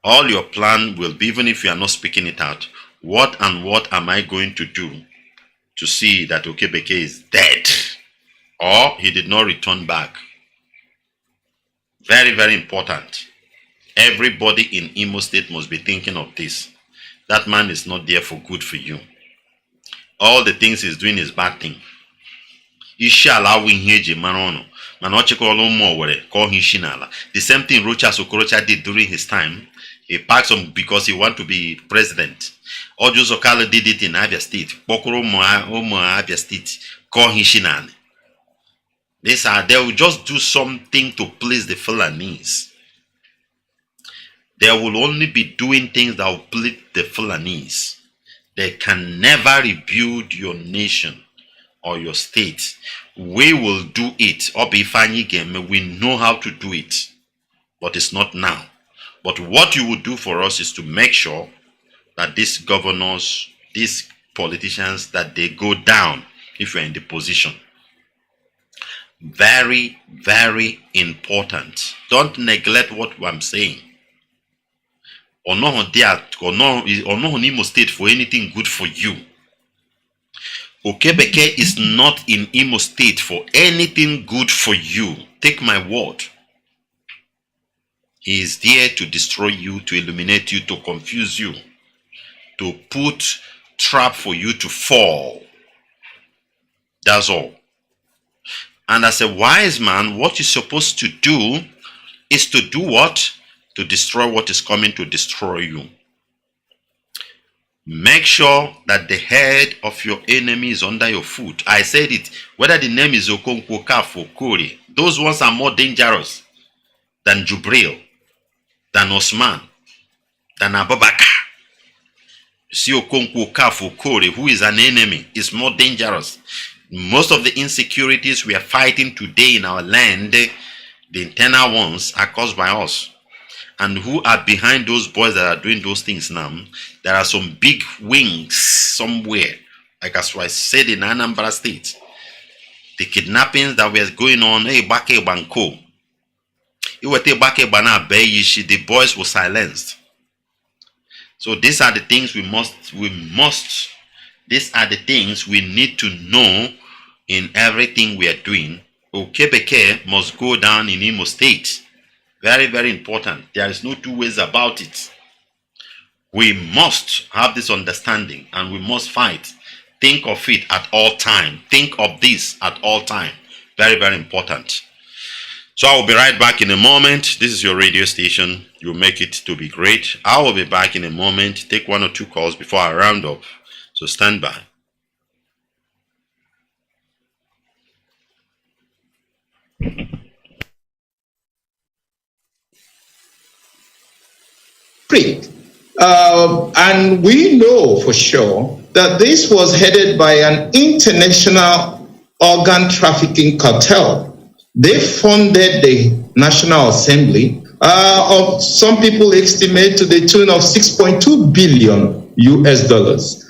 all your plan will be, even if you are not speaking it out, what am I going to do to see that Okebeke is dead or he did not return back? Very, very important. Everybody in Imo State must be thinking of this. That man is not there for good for you. All the things he's doing is bad thing. The same thing Rocha Sokorocha did during his time. He packed some because he wanted to be president. Ojo Zokala did it in Abia State. Bokoro Abia State. They will just do something to please the Fulanese. They will only be doing things that will please the Fulanese. They can never rebuild your nation or your state. We will do it. We know how to do it. But it's not now. But what you will do for us is to make sure that these governors, these politicians, that they go down if you're in the position. Very, very important. Don't neglect what I'm saying. Or no Imo State for anything good for you. Okebeke is not in Imo State for anything good for you. Take my word. He is there to destroy you, to eliminate you, to confuse you, to put trap for you to fall. That's all. And as a wise man, what you're supposed to do is to do what? To destroy what is coming to destroy you. Make sure that the head of your enemy is under your foot. I said it, whether the name is Okonkwo, Kafo, Kori, those ones are more dangerous than Jubril, than Osman, than Abubakar. You see Okonkwo, Kafo, Kori, who is an enemy, is more dangerous. Most of the insecurities we are fighting today in our land, the internal ones, are caused by us. And who are behind those boys that are doing those things now? There are some big wings somewhere. Like as I said in Anambra State, the kidnappings that were going on, the boys were silenced. So these are the things these are the things we need to know in everything we are doing. Okebeke must go down in Imo State. Very, very important. There is no two ways about it. We must have this understanding and we must fight. Think of it at all time. Think of this at all time. Very, very important. So I will be right back in a moment. This is your radio station. You make it to be great. I will be back in a moment. Take one or two calls before I round up. So stand by. And we know for sure that this was headed by an international organ trafficking cartel. They funded the National Assembly, of some people estimate to the tune of $6.2 billion US dollars.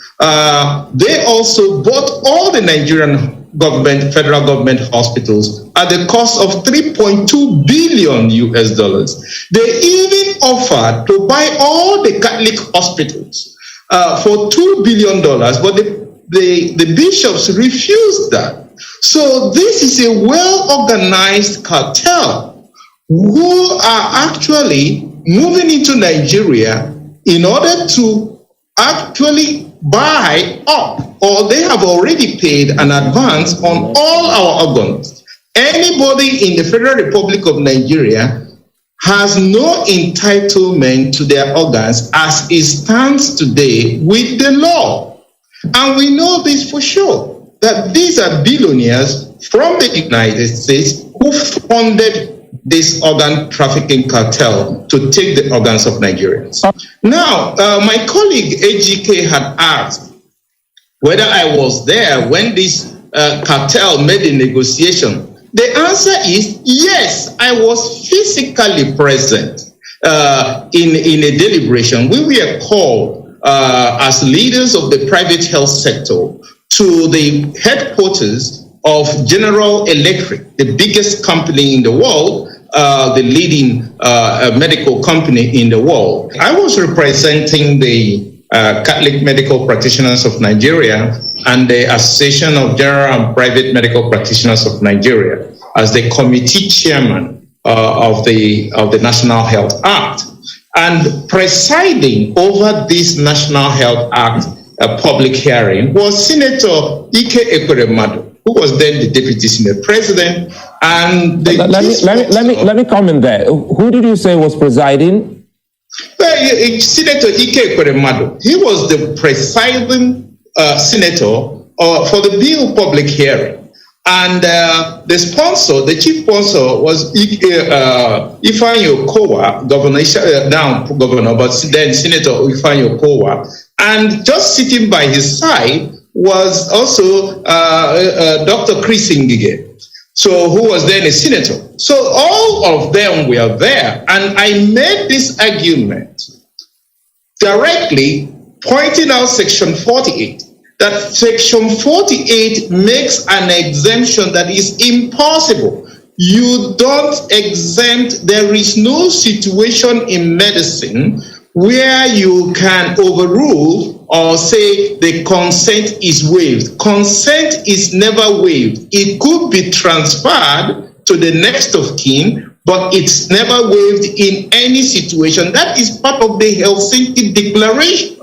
They also bought all the Nigerian government, federal government hospitals at the cost of $3.2 billion US dollars. They even offered to buy all the Catholic hospitals for $2 billion, but the bishops refused that. So this is a well-organized cartel who are actually moving into Nigeria in order to actually buy up, or they have already paid an advance on all our organs. Anybody in the Federal Republic of Nigeria has no entitlement to their organs as it stands today with the law. And we know this for sure, that these are billionaires from the United States who funded this organ trafficking cartel to take the organs of Nigerians. Now, my colleague AGK had asked whether I was there when this cartel made the negotiation. The answer is yes, I was physically present in a deliberation. We were called as leaders of the private health sector to the headquarters of General Electric, the biggest company in the world, the leading medical company in the world. I was representing the Catholic Medical Practitioners of Nigeria and the Association of General and Private Medical Practitioners of Nigeria as the committee chairman of the National Health Act. And presiding over this National Health Act public hearing was Senator Ike Ekweremadu, who was then the Deputy Senate President. And let me comment there. Who did you say was presiding? Well, Senator Ike Ekweremadu. He was the presiding senator for the bill public hearing. And the sponsor, the chief sponsor, was Ifeanyi Okowa, now governor, but then Senator Ifeanyi Okowa. And just sitting by his side was also Dr. Chris Ngige, who was then a senator. So all of them were there. And I made this argument directly pointing out Section 48. That Section 48 makes an exemption that is impossible. You don't exempt. There is no situation in medicine where you can overrule or say the consent is waived. Consent is never waived. It could be transferred to the next of kin, but it's never waived in any situation. That is part of the Helsinki Declaration.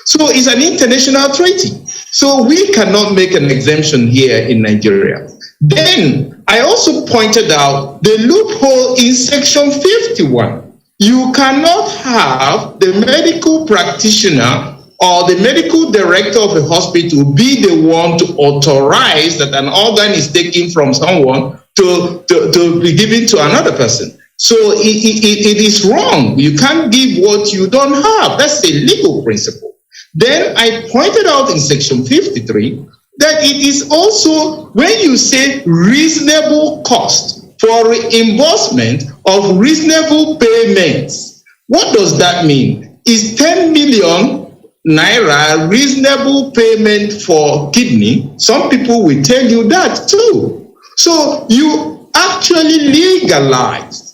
So it's an international treaty. So we cannot make an exemption here in Nigeria. Then I also pointed out the loophole in section 51. You cannot have the medical practitioner or the medical director of a hospital be the one to authorize that an organ is taken from someone to be given to another person. So it is wrong. You can't give what you don't have. That's a legal principle. Then I pointed out in section 53 that it is also when you say reasonable cost for reimbursement of reasonable payments. What does that mean? Is 10 million naira reasonable payment for kidney? Some people will tell you that too. So you actually legalized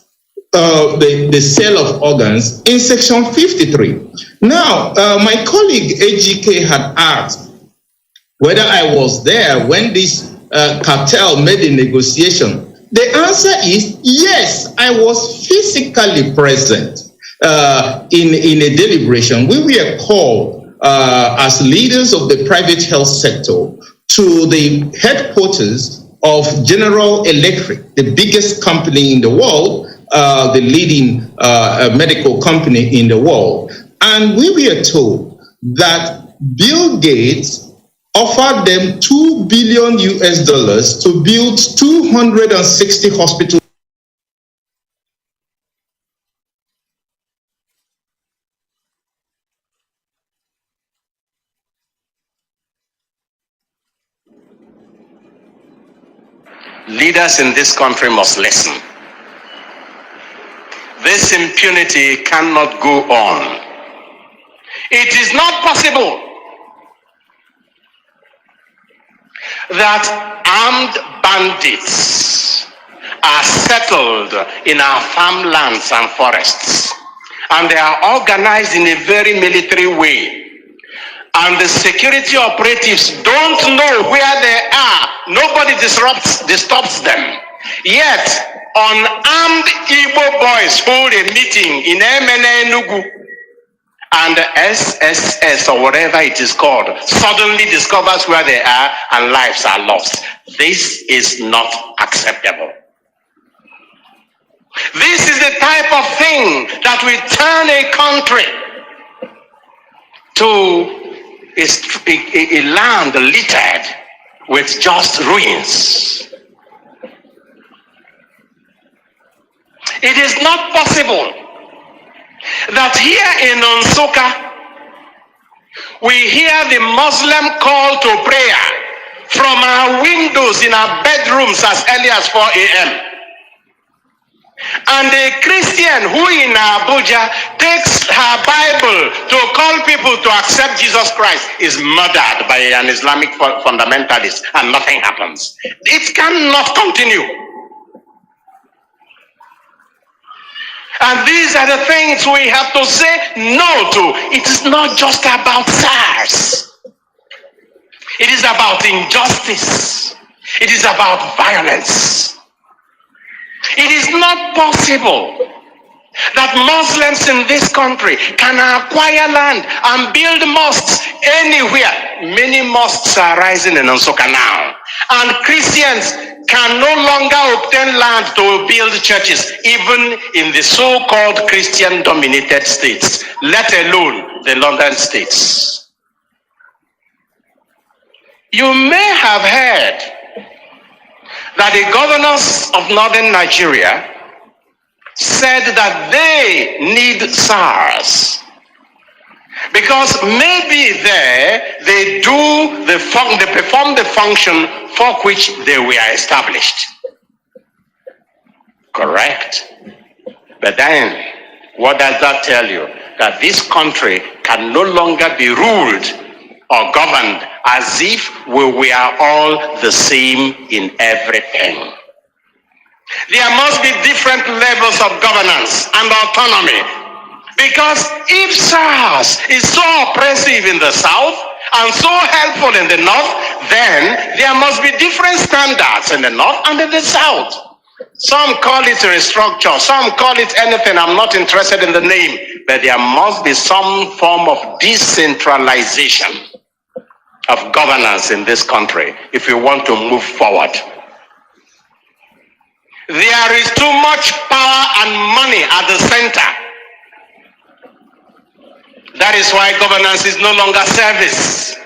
the sale of organs in section 53. Now, my colleague AGK had asked whether I was there when this cartel made a negotiation. The answer is yes, I was physically present in a deliberation. We were called as leaders of the private health sector to the headquarters of General Electric, the biggest company in the world, the leading medical company in the world. And we were told that Bill Gates offered them $2 billion to build 260 hospitals. Leaders in this country must listen. This impunity cannot go on. It is not possible that armed bandits are settled in our farmlands and forests, and they are organized in a very military way, and the security operatives don't know where they are. Nobody disturbs them. Yet unarmed Igbo boys hold a meeting in Enugu, and the SSS or whatever it is called suddenly discovers where they are and lives are lost. This is not acceptable. This is the type of thing that will turn a country to a land littered with just ruins. It is not possible that here in Nsukka we hear the Muslim call to prayer from our windows in our bedrooms as early as 4 a.m. And a Christian who in Abuja takes her Bible to call people to accept Jesus Christ is murdered by an Islamic fundamentalist and nothing happens. It cannot continue. And these are the things we have to say no to. It is not just about SARS. It is about injustice. It is about violence. It is not possible that Muslims in this country can acquire land and build mosques anywhere. Many mosques are rising in Nsukka now. And Christians can no longer obtain land to build churches, even in the so-called Christian-dominated states, let alone the London states. You may have heard that the governors of northern Nigeria said that they need SARS because maybe there they perform the function for which they were established. Correct. But then, what does that tell you? That this country can no longer be ruled or governed as if we were all the same in everything. There must be different levels of governance and autonomy, because if SARS is so oppressive in the south and so helpful in the north, then there must be different standards in the north and in the south. Some call it a restructure, some call it anything. I'm not interested in the name, but there must be some form of decentralization of governance in this country if we want to move forward. There is too much power and money at the center. That is why governance is no longer service.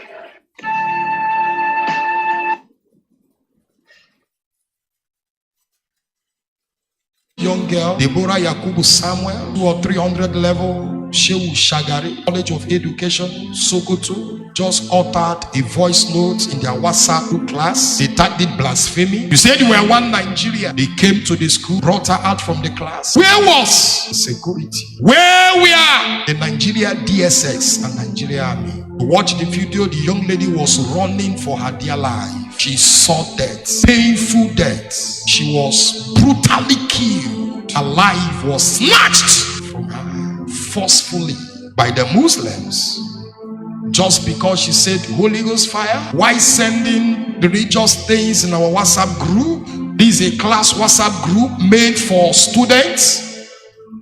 Young girl, Deborah Yakubu Samuel, 200 or 300 level, Shehu Shagari, College of Education, Sokoto, just uttered a voice note in their WhatsApp group class. They tagged it blasphemy. You said you were one Nigeria. They came to the school, brought her out from the class. Where was security? Where were the Nigeria DSS and Nigeria Army? Watch the video. The young lady was running for her dear life. She saw death, painful death. She was brutally killed. Her life was snatched from her forcefully by the Muslims, just because she said Holy Ghost fire. Why sending religious things in our WhatsApp group? This is a class WhatsApp group made for students,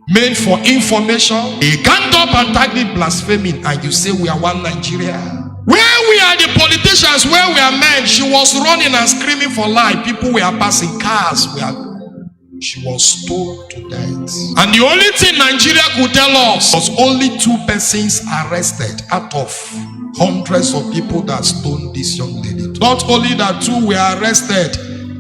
made for information. They can't up and tag it blaspheming, and you say we are one Nigeria. Where we are the politicians, where we are men, she was running and screaming for life. People were passing cars. She was stoned to death. And the only thing Nigeria could tell us was only 2 persons arrested out of hundreds of people that stoned this young lady. Not only that 2 were arrested,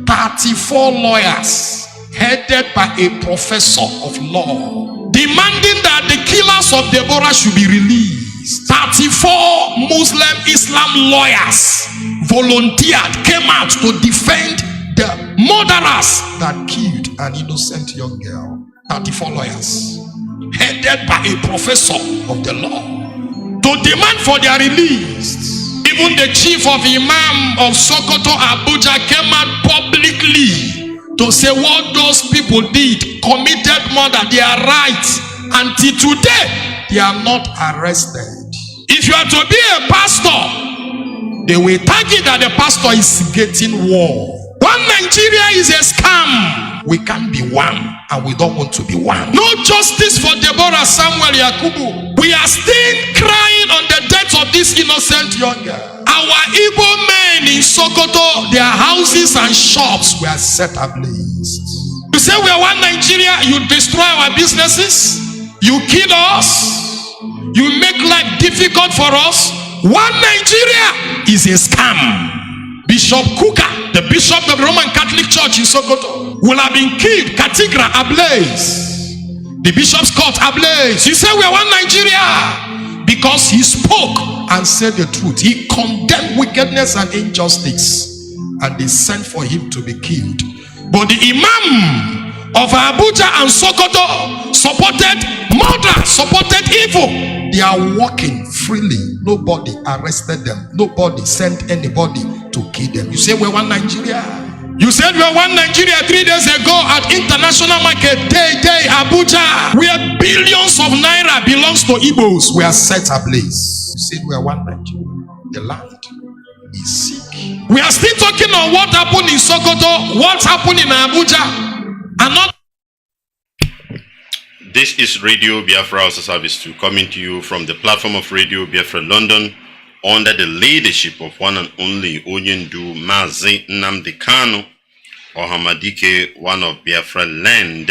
34 lawyers headed by a professor of law demanding that the killers of Deborah should be released. 34 Muslim Islam lawyers volunteered, came out to defend the murderers that killed an innocent young girl. 34 lawyers headed by a professor of the law to demand for their release. Even the chief of Imam of Sokoto, Abuja, came out publicly to say what those people did, committed murder, they are right. Until today, they are not arrested. If you are to be a pastor, they will target that the pastor is getting war. One Nigeria is a scam. We can't be one, and we don't want to be one. No justice for Deborah Samuel Yakubu. We are still crying on the death of this innocent young girl. Our Igbo men in Sokoto, their houses and shops were set ablaze. You say we are one Nigeria, you destroy our businesses, you kill us, you make life difficult for us. One Nigeria is a scam. Bishop Kuka, the bishop of the Roman Catholic Church in Sokoto, will have been killed. Katigra ablaze. The bishop's court ablaze. You say we are one Nigeria because he spoke and said the truth. He condemned wickedness and injustice, and they sent for him to be killed. But the Imam of Abuja and Sokoto supported murder, supported evil. They are walking freely. Nobody arrested them. Nobody sent anybody to kill them. You say we're one Nigeria. You said we're one Nigeria 3 days ago at International Market Day, Abuja, where billions of naira belongs to Igbos were set ablaze. You said we're one Nigeria. The land is sick. We are still talking on what happened in Sokoto, what happened in Abuja, and not. This is Radio Biafra also Service 2, coming to you from the platform of Radio Biafra London under the leadership of one and only Onyendu Mazi Nnamdi Kanu, or Hamadike, one of Biafra land.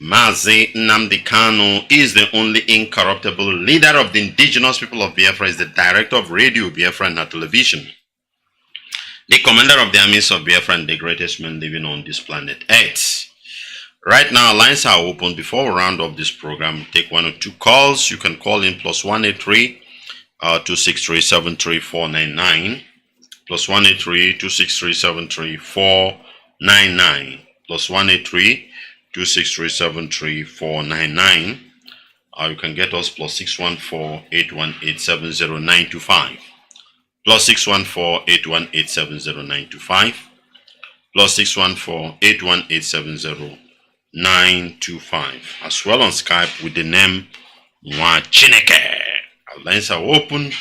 Mazi Nnamdi Kanu is the only incorruptible leader of the indigenous people of Biafra, is the director of Radio Biafra and television, the commander of the armies of Biafra, and the greatest man living on this planet Earth. Right now, lines are open. Before we round up this program, take 1 or 2 calls. You can call in +183 263 73499, +183 263 73499, +183 263 73499. You can get us +614 818 70925, +614 818 70925, +614 818 70925, as well on Skype with the name Nwachineke. Our lines are open.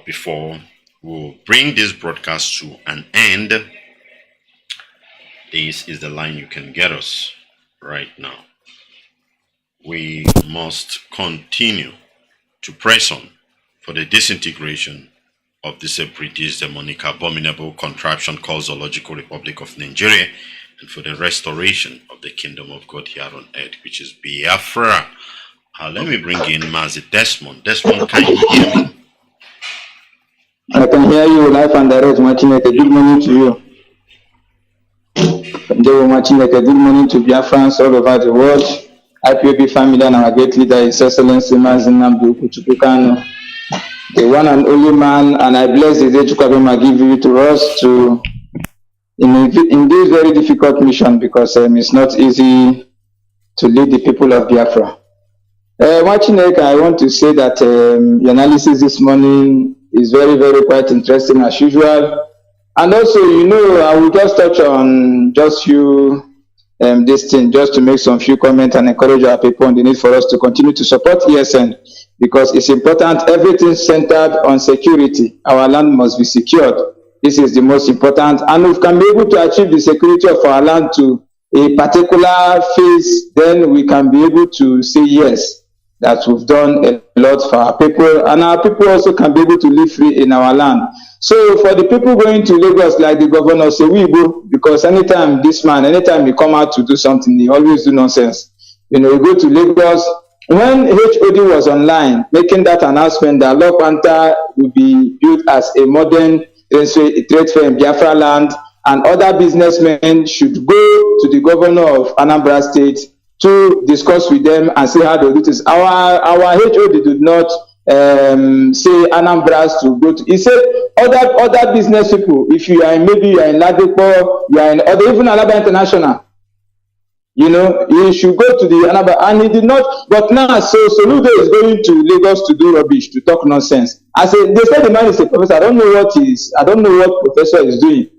Before we'll bring this broadcast to an end, this is the line you can get us right now. We must continue to press on for the disintegration of this British demonic abominable contraption called Zoological Republic of Nigeria, and for the restoration of the kingdom of God here on earth, which is Biafra. Let me bring in Mazi Desmond. Desmond, can you hear me? I can hear you live and direct, Nwachineke. Good morning to you. Nwachineke, good morning to Biafrans all over the world. IPOB family and our great leader, His Excellency Mazi Nwachineke, Kanu, the one and only man, and I bless the day to give you to us to in this very difficult mission, because it's not easy to lead the people of Biafra. Nwachineke, I want to say that your analysis this morning is very, very quite interesting as usual. And also, I will just touch on just this thing, just to make some few comments and encourage our people on the need for us to continue to support ESN, because it's important. Everything centered on security. Our land must be secured. This is the most important. And if we can be able to achieve the security of our land to a particular phase, then we can be able to say yes, that we've done a lot for our people, and our people also can be able to live free in our land. So for the people going to Lagos, like the governor say, we go, because anytime he come out to do something, he always do nonsense. We go to Lagos. When HOD was online making that announcement that Law Panther will be built as a modern trade fair in Biafra land, and other businessmen should go to the governor of Anambra State to discuss with them and see how they do this. Our HOD did not say Anambra to go to. He said other business people, if you are maybe you are in Ladipo, you are in other, even Alaba International, you should go to the Anambra, and he did not. But now, so Soludo is going to Lagos to do rubbish, to talk nonsense. They said the man is a professor. I don't know what professor is doing,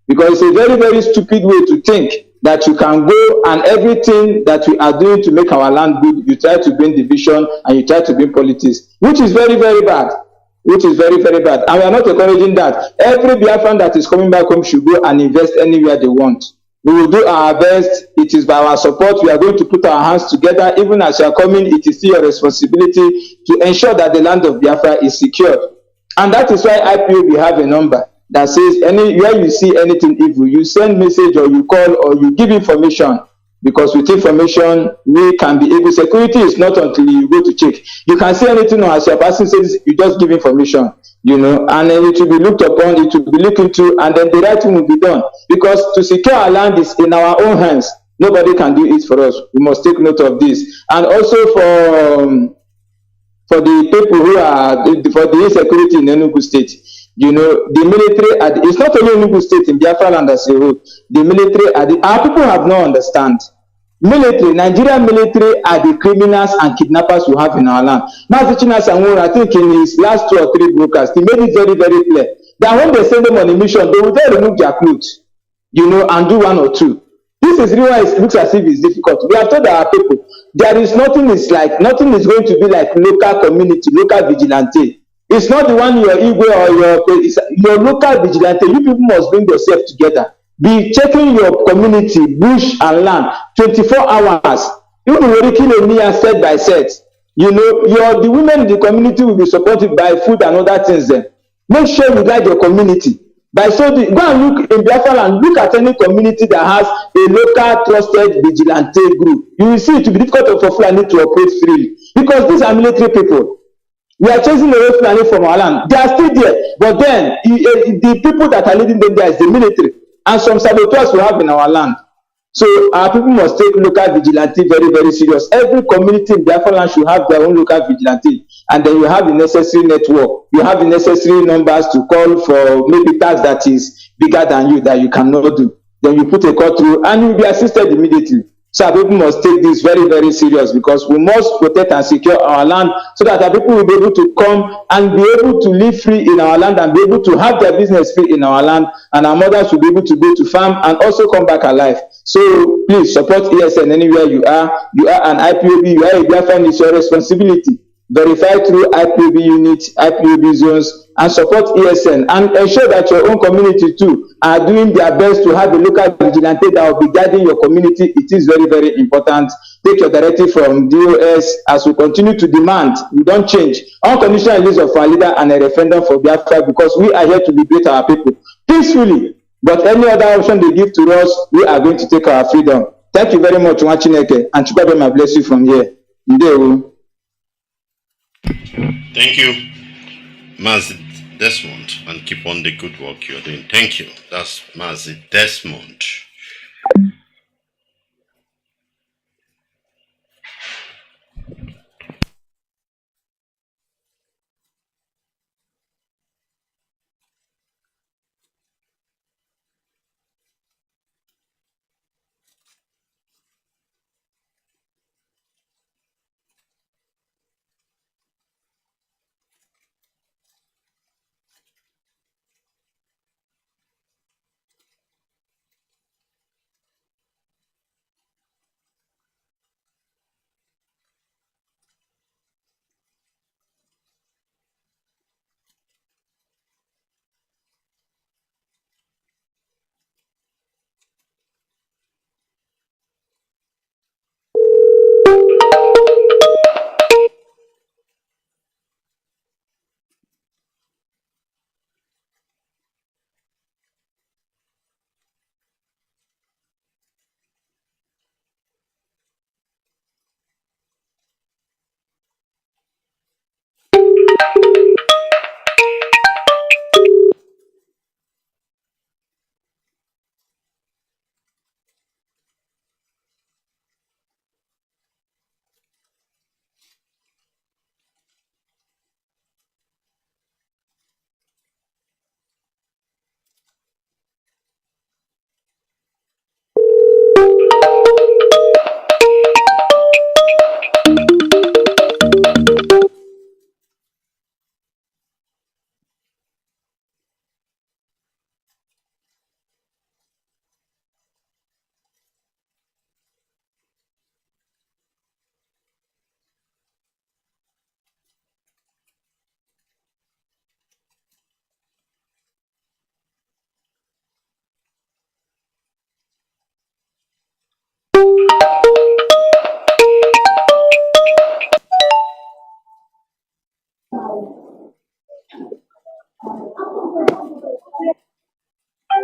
because it's a very, very stupid way to think that you can go and everything that we are doing to make our land good, you try to bring division and you try to bring politics, which is very, very bad. And we are not encouraging that. Every Biafran that is coming back home should go and invest anywhere they want. We will do our best. It is by our support. We are going to put our hands together. Even as you are coming, it is still your responsibility to ensure that the land of Biafra is secured. And that is why IPOB have a number that says anywhere you see anything evil, you send message or you call or you give information, because with information we can be able. Security is not until you go to check. You can see anything, or as your person says, you just give information, and then it will be looked upon, it will be looked into, and then the right thing will be done. Because to secure our land is in our own hands. Nobody can do it for us. We must take note of this. And also for the people who are for the insecurity in Enugu State. The military, it's not only Enugu State, in Biafra land as a whole. The military, our people have not understand. Nigerian military are the criminals and kidnappers we have in our land. Mazi Nwachineke, I think in his last 2 or 3 broadcasts, he made it very, very clear that when they send them on a mission, they will then remove their clothes, and do 1 or 2. This is really why it looks as if it's difficult. We have told our people, nothing is going to be like local community, local vigilante. It's not the one your Igwe or your local vigilante. You people must bring yourself together. Be checking your community, bush and land, 24 hours. You will kill near set by set. The women in the community will be supported by food and other things. Then make sure you guide your community. Go and look in Biafra and look at any community that has a local trusted vigilante group. You will see it to be difficult for Fulani to operate freely, because these are military people. We are chasing away Fulani from our land. They are still there, but then the people that are leading them there is the military and some saboteurs we have in our land. So our people must take local vigilante very, very serious. Every community in Biafra land should have their own local vigilante, and then you have the necessary network. You have the necessary numbers to call for maybe tax that is bigger than you that you cannot do. Then you put a call through and you will be assisted immediately. So our people must take this very, very serious, because we must protect and secure our land so that our people will be able to come and be able to live free in our land and be able to have their business free in our land, and our mothers will be able to go to farm and also come back alive. So please support ESN anywhere you are. You are an IPOB, you are a Biafran, it's your responsibility. Verify through IPOB units, IPOB zones, and support ESN, and ensure that your own community too are doing their best to have a local vigilante that will be guiding your community. It is very, very important. Take your directive from DOS as we continue to demand. We don't change. Unconditional release of our leader and a referendum for Biafra, because we are here to liberate our people peacefully. But any other option they give to us, we are going to take our freedom. Thank you very much, Nwachineke, and Chukwu may bless you from here. Ndewo. Thank you, Mazi Desmond, and keep on the good work you're doing. Thank you. That's Mazi Desmond.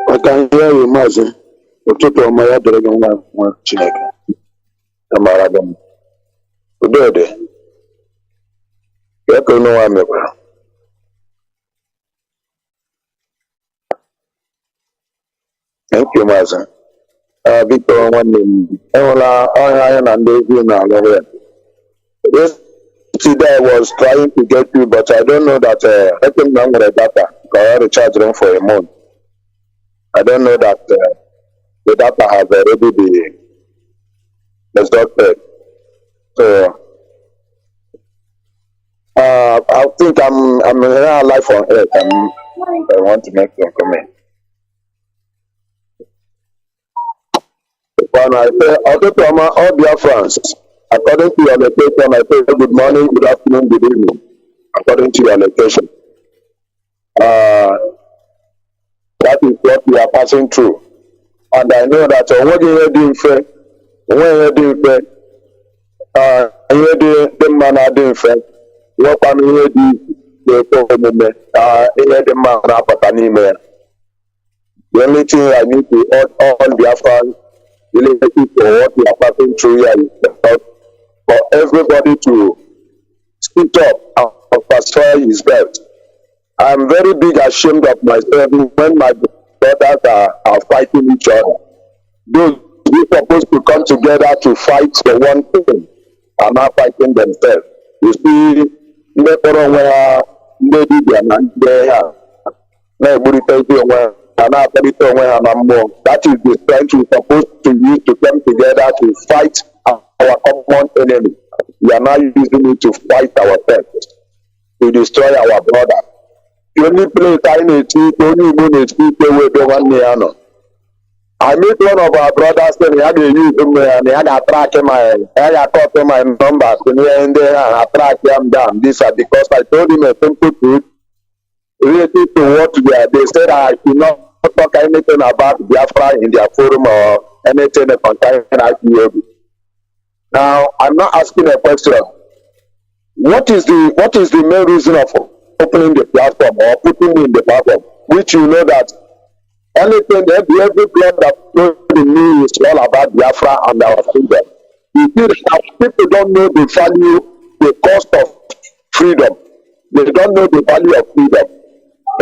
I can hear you, Mazi. Ụtụtụ ọma ya dịrị gị nwa Chineke. Amara gị m. Udo dị. Ka eke n'ụwa mekwara. Thank you, Mazi. Biko nwanne m. Enwela ọhịa anyị na ndị egwu na-alụ ya. Yesterday I was trying to get you, but I don't know that I think I'm going to data. Because I recharge them for a month. I don't know that the data has already been exhausted. So I think I'm here live on air. I want to make some comment. When I say all Biafrans, according to your location, I say good morning, good afternoon, good evening. According to your location. That is what we are passing through. And I know that when you're doing fair, the man are doing fair, what I'm here the only thing I need to all Biafrans related to what we are passing through here is for everybody to speak up and pacify his belt. I'm very big ashamed of myself when my brothers are fighting each other. Those who are supposed to come together to fight the one thing are now fighting themselves. You see, that is the strength we're supposed to use to come together to fight our common enemy. We are now using it to fight ourselves, to destroy our brothers. The only place I need to only with the one near. I met one of our brothers and he had to use them and he had to track my numbers and there and track them down. These are because I told him a simple truth related to what they said I should not talk anything about Biafra in their forum or anything concerning IPOB. Now I'm not asking a question. What is the main reason of opening the platform or putting me in the platform, which you know that Anything, every blood that flows in me is all about Biafra and our freedom. You see that people don't know the value, the cost of freedom. They don't know the value of freedom.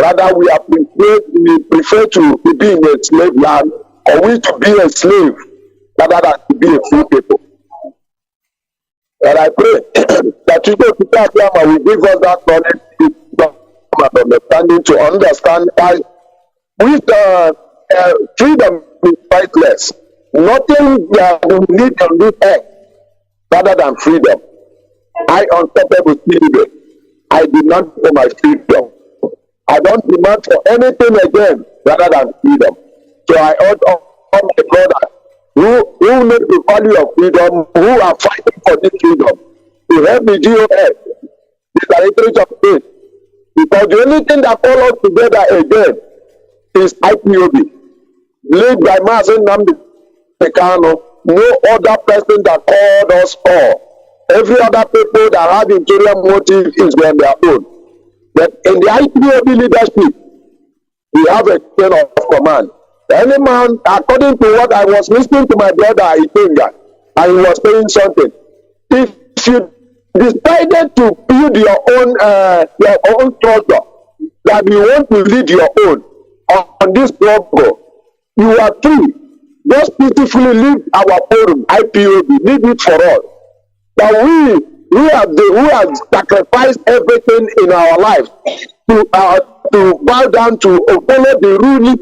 Rather, we prefer to be in a slave land, or we to be a slave rather than to be a free people. And I pray that you go to that and will give us that knowledge and understanding to understand why with freedom is priceless. Nothing that we need on this earth rather than freedom. I unstoppable spirit. I demand for my freedom. I don't demand for anything again rather than freedom. So I urge all my brothers who know the value of freedom, who are fighting for this freedom, to help the GOS, the Directorate of State. Because the only thing that calls us together again is IPOB, led by Mazi Nnamdi. Kanu. No other person that called us all. Every other people that have interior motive is on their own. But in the IPOB leadership, we have a chain of command. Any man, according to what I was listening to my brother Ikenga, and he was saying something. If you decided to build your own structure, that you want to lead your own on this program, you are free. Just beautifully leave our forum, IPOB, leave it for us. That we have sacrificed everything in our lives to bow down to follow the rules,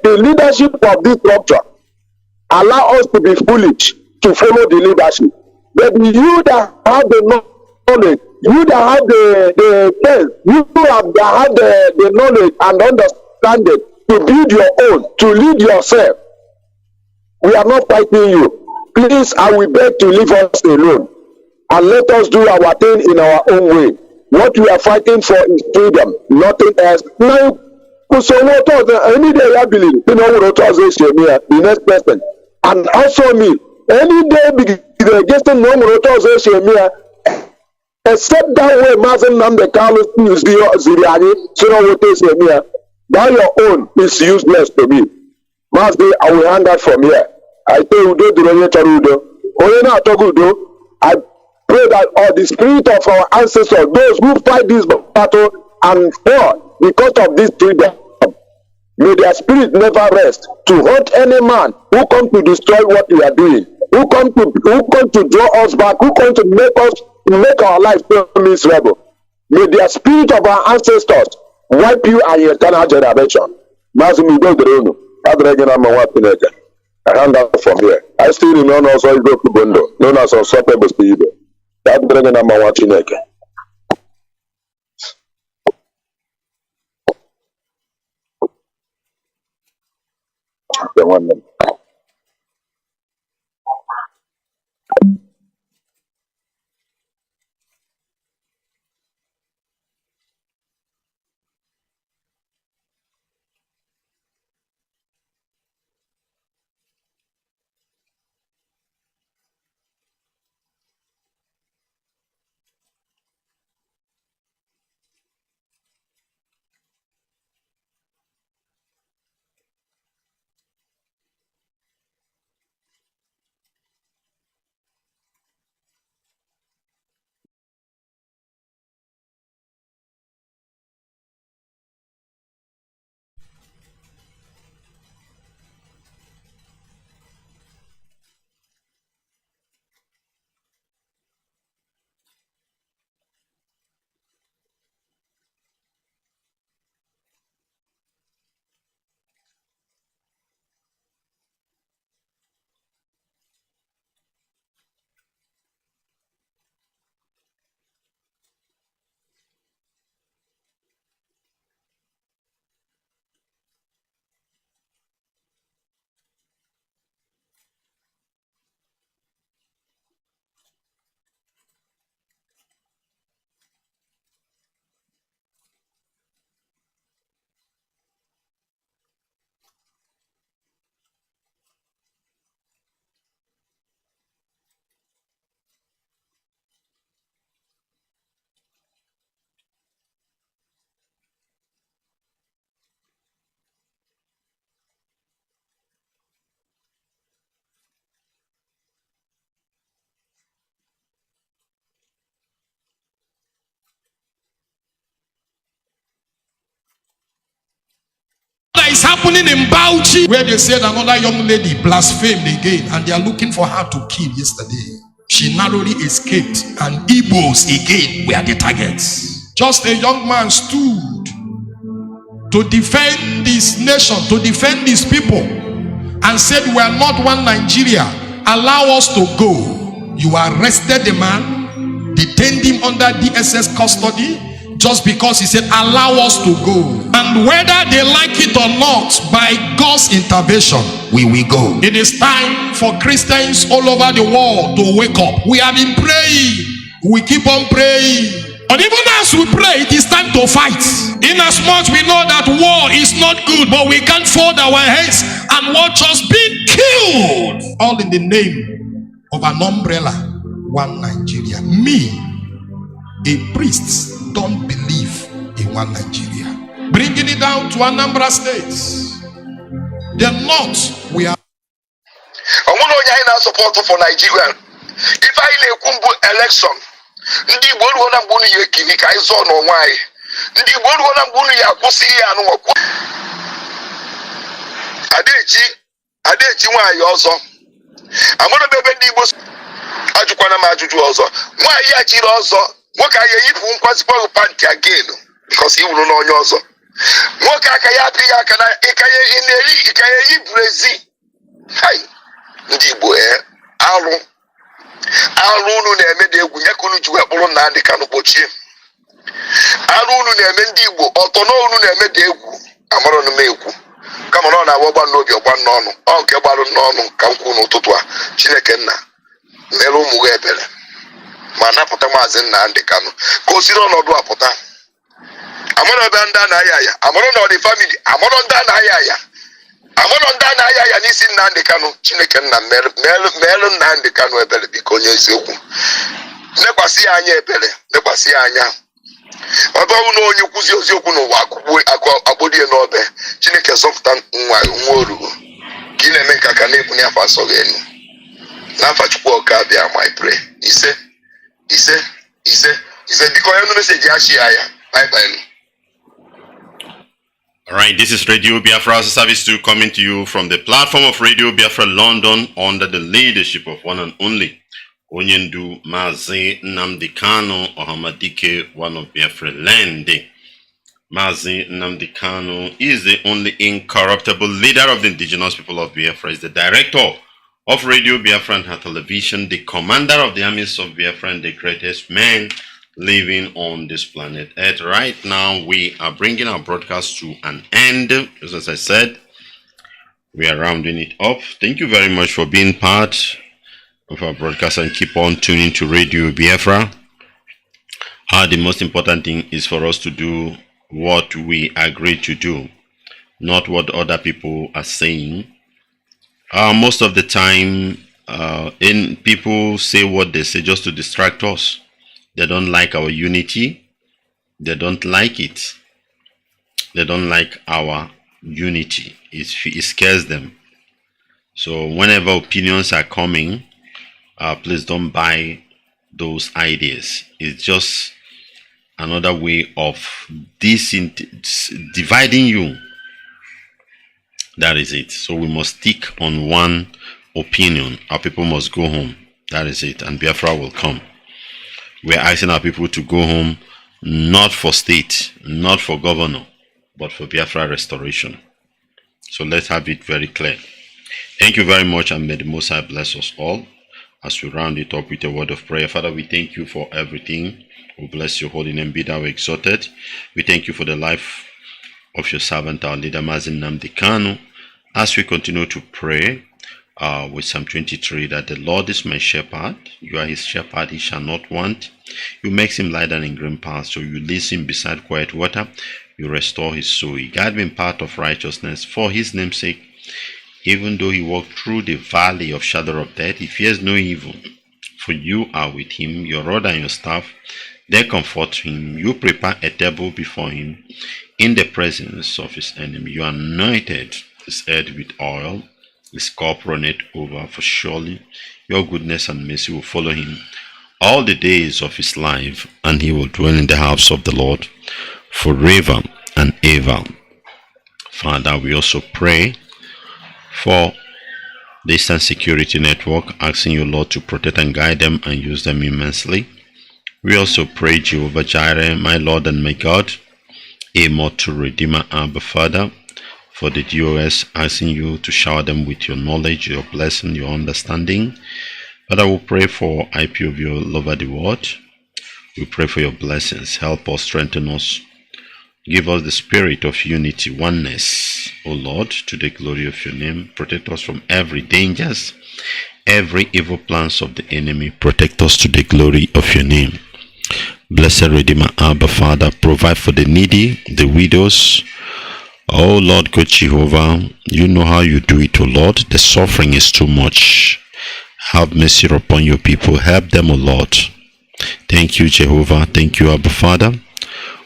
the leadership of this structure. Allow us to be foolish to follow the leadership. But you that have the knowledge, you that have the sense, you that have the knowledge and understanding to build your own, to lead yourself. We are not fighting you. Please, I will beg to leave us alone and let us do our thing in our own way. What we are fighting for is freedom, nothing else. Now, any day I believe, you know what the next person. And also me, any day getting no more except that way Mazi Nnamdi Kanu is Ziriani, so no what is here. That your own is useless to me. Mazi, I will hand that from here. I say Udo Duronye Charudo. Oyena Togudo. I pray that all the spirit of our ancestors, those who fight this battle and fought because of this freedom, may their spirit never rest to hunt any man who come to destroy what we are doing, who come to draw us back, who come to make our lives so miserable. May their spirit of our ancestors wipe you and your eternal generation. Mazumi Godronu, Adregena Nwachineke. I hand out from here. I still remain also Igokubondo, known as Unstoppable Spirit. Adregena Nwachineke. The one name. happening in Bauchi, where they said another young lady blasphemed again, and they are looking for her to kill yesterday. She narrowly escaped, and Igbos again were the targets. Just a young man stood to defend this nation, to defend these people, and said, we are not one Nigeria. Allow us to go. You arrested the man, detained him under DSS custody, just because he said, allow us to go. And whether they like it or not, by God's intervention, we will go. It is time for Christians all over the world to wake up. We have been praying. We keep on praying. But even as we pray, it is time to fight. In as much we know that war is not good, but we can't fold our heads and watch us being killed. All in the name of an umbrella, one Nigeria. Me, a priest, don't believe in one Nigeria. Bringing it down to Anambra State. The North, we are. I want to support for Nigeria. If I election, ndị Igbo ruo na mgbe unu ya ekiri ka anyị zọọ n'onwe anyị. Ndị Igbo ruo na mgbe unu ya akwụsị ihe anụ ọkwa. Adechi nwaanyị ọzọ. Amara bebe ndị Igbo ajụkwana m ajụjụ ọzọ. Nwaanyị ya jiri ọzọ. Nwoke a ga-eyipụ nkwazikwa panti again because he wụrụ n'onye ọzọ. Nwoke aka ya apịghị aka na ịka ya eyi brezi. Hai, ndị Igbo arụ unu na-eme dị egwu nye ka unu ji wee kpụrụ Nnamdi Kanu kpochie. Arụ unu na-eme ndị Igbo ọtọ n'onu na-eme dị egwu amara m ekwu kama na ọ na-agba ọgba n'obi ọgba n'ọnụ ọ nke gbarụ n'ọnụ ka m kwuo n'ụtụtụ a Chineke nna mere ụmụ gị ebere ma napụta Maazị Nnamdi Kanu ka o siri ọnọdụ apụta. Amara ebe ndị a na-aya ya amara na ọ dị famili amara ndị a na-aya ya amara ndị a na-aya ya n'isi Nnamdi Kanu. Chineke nna merụ Nnamdi Kanu ebere biko onye eziokwu lekwasị ya anya ebere lekwasị ya anya ọba unu onye kwuzi oziokwu n'ụwa akpọdie n'obe Chineke zọpụta nwa orugo ka ị na-eme nke aka na-ebu n'afọ asọghị elu n'afa Chukwu ọka abịa ma pray ise biko onye nụ meseji achị ya bye bye. All right, this is Radio Biafra Service 2 coming to you from the platform of Radio Biafra London under the leadership of one and only Onyendu Mazi Nnamdi Kanu Ohamadike, one of Biafra land. Mazi Nnamdi Kanu is the only incorruptible leader of the indigenous people of Biafra, is the director of Radio Biafra and her television, the commander of the armies of Biafra, and the greatest man living on this planet Earth. Right now, we are bringing our broadcast to an end. Just as I said, we are rounding it up. Thank you very much for being part of our broadcast and keep on tuning to Radio Biafra. The most important thing is for us to do what we agree to do, not what other people are saying. Most of the time, people say what they say just to distract us. They don't like our unity. They don't like it. They don't like our unity. It scares them. So whenever opinions are coming, please don't buy those ideas. It's just another way of dividing you. That is it. So we must stick on one opinion. Our people must go home. That is it. And Biafra will come. We're asking our people to go home, not for state, not for governor, but for Biafra restoration. So let's have it very clear. Thank you very much, and may the Most High bless us all as we round it up with a word of prayer. Father, we thank you for everything. We bless your holy name, be thou exalted. We thank you for the life of your servant, our leader, Mazi Nnamdi Kanu, as we continue to pray with Psalm 23, that the Lord is my shepherd, you are his shepherd, he shall not want. You make him lie down in green pastures, you lead him beside quiet water, you restore his soul. You guide him in path of righteousness for his name's sake. Even though he walk through the valley of shadow of death, he fears no evil, for you are with him. Your rod and your staff, they comfort him. You prepare a table before him in the presence of his enemy. You anointed his head with oil, his cup runneth over. For surely your goodness and mercy will follow him all the days of his life, and he will dwell in the house of the Lord forever and ever. Father, we also pray for the Eastern Security Network, asking you, Lord, to protect and guide them and use them immensely. We also pray, Jehovah Jireh, my Lord and my God, immortal Redeemer, Abba Father, for the DOS, asking you to shower them with your knowledge, your blessing, your understanding. Father, we pray for IPOB all over the world. We pray for your blessings. Help us, strengthen us. Give us the spirit of unity, oneness, O Lord, to the glory of your name. Protect us from every dangers, every evil plans of the enemy. Protect us to the glory of your name. Blessed Redeemer, Abba Father, provide for the needy, the widows. Oh Lord God Jehovah, you know how you do it, O Lord. The suffering is too much. Have mercy upon your people. Help them, O Lord. Thank you, Jehovah. Thank you, Abba Father.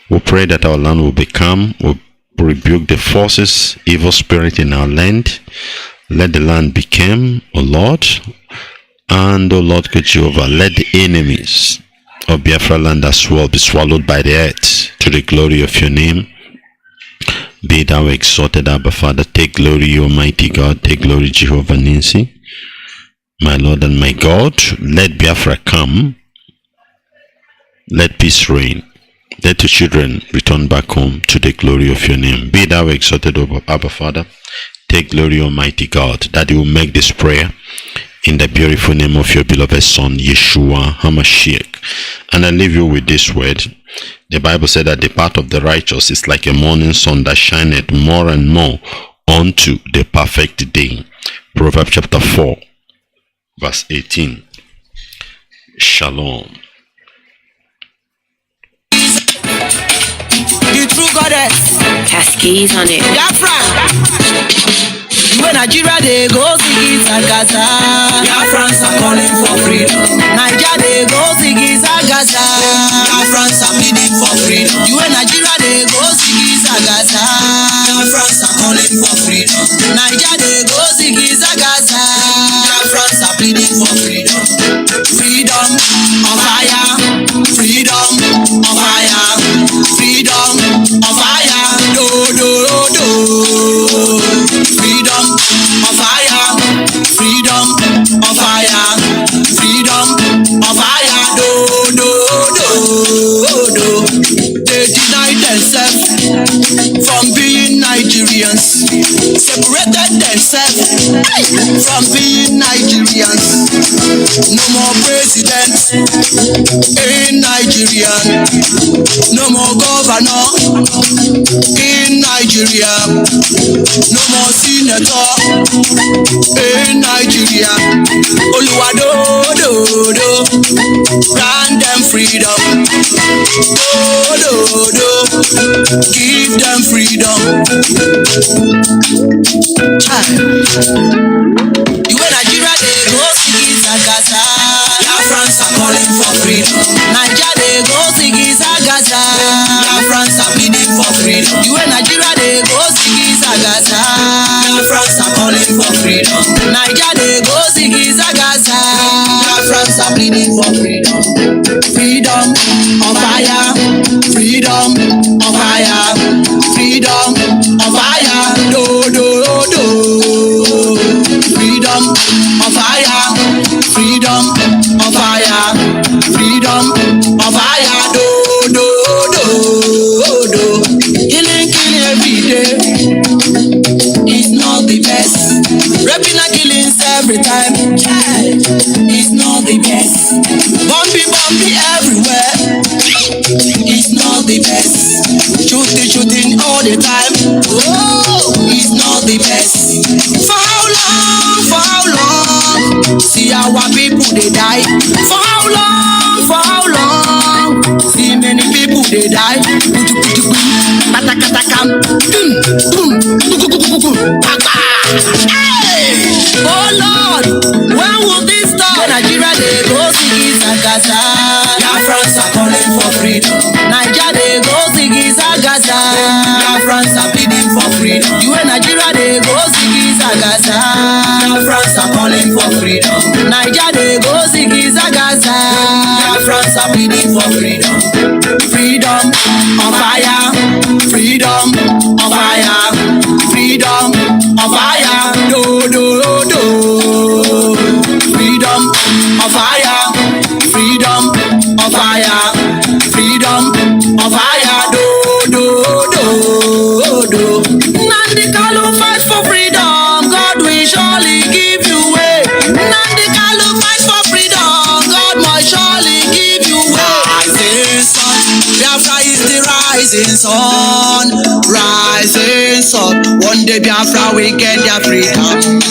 We pray that our land will be calm. We'll rebuke the forces, evil spirit in our land. Let the land be calm, O Lord. And, O Lord God Jehovah, let the enemies of Biafra land as well be swallowed by the earth, to the glory of your name. Be thou exalted, Abba Father. Take glory, Almighty God. Take glory, Jehovah Ninsi. My Lord and my God, let Biafra come. Let peace reign. Let the children return back home, to the glory of your name. Be thou exalted, Abba Father. Take glory, Almighty God, that you will make this prayer in the beautiful name of your beloved Son, Yeshua HaMashiach. And I leave you with this word. The Bible said that the path of the righteous is like a morning sun that shineth more and more unto the perfect day. Proverbs chapter 4, verse 18. Shalom. The true goddess. Cascades on it. Biafra. When Nigeria they go Ziggy Zagaza. Biafrans are calling for freedom. Nigeria they go Ziggy Zagaza. Biafrans are pleading for freedom. When Nigeria they go Ziggy Zagaza. Biafrans are calling for freedom. Nigeria they go Ziggy Zagaza. Biafrans are pleading for freedom. Freedom of fire. Freedom of fire. Freedom of fire. Do do do. Freedom of fire. Freedom of fire. Freedom of fire. Do do do. They deny themselves from being Nigerians. Separated themselves from being Nigerians. No more presidents in Nigeria. No more governor in Nigeria. No more senator in Nigeria. Oluwado do do. Grant them freedom. Do do. Give them freedom. You in Nigeria they go Ziggy Zagaza. Biafrans are calling for freedom. Nigeria they go Ziggy Zagaza. Biafrans are pleading for freedom. You in Nigeria they go Ziggy Zagaza. Biafrans are calling for freedom. Nigeria they go Ziggy Zagaza. Biafrans are pleading for freedom. Freedom of fire. Freedom of fire. Freedom of fire. Do do do. Freedom of fire. Freedom of fire. Freedom of fire. Do do do. Killing every day is not the best. Raping and killings every time is not the best. Bumpy everywhere is not the best. Shooting all the time, oh, is not the best. For how long? For how long? See our people they die. For how long? For how long? See many people they die. Oh Lord, when will this stop? Nigeria they go Ziggy Zagaza. Biafrans are calling for freedom. Nigeria they go Ziggy Zagaza. Biafrans are pleading for freedom. You in Nigeria they go Ziggy Zagaza. Biafrans are calling for freedom. Nigeria they go Ziggy Zagaza. Biafrans are pleading for freedom. Freedom of fire. Freedom of fire. do, do. Freedom of fire, freedom of fire, freedom of fire, do. Nnamdi Kanu fight for freedom, God will surely give you way. Nnamdi Kanu fight for freedom, God must surely give you way. Rising sun, Biafra is the rising sun, rising sun. One day Biafra will get their freedom.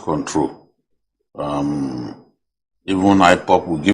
control. Even IPOP will give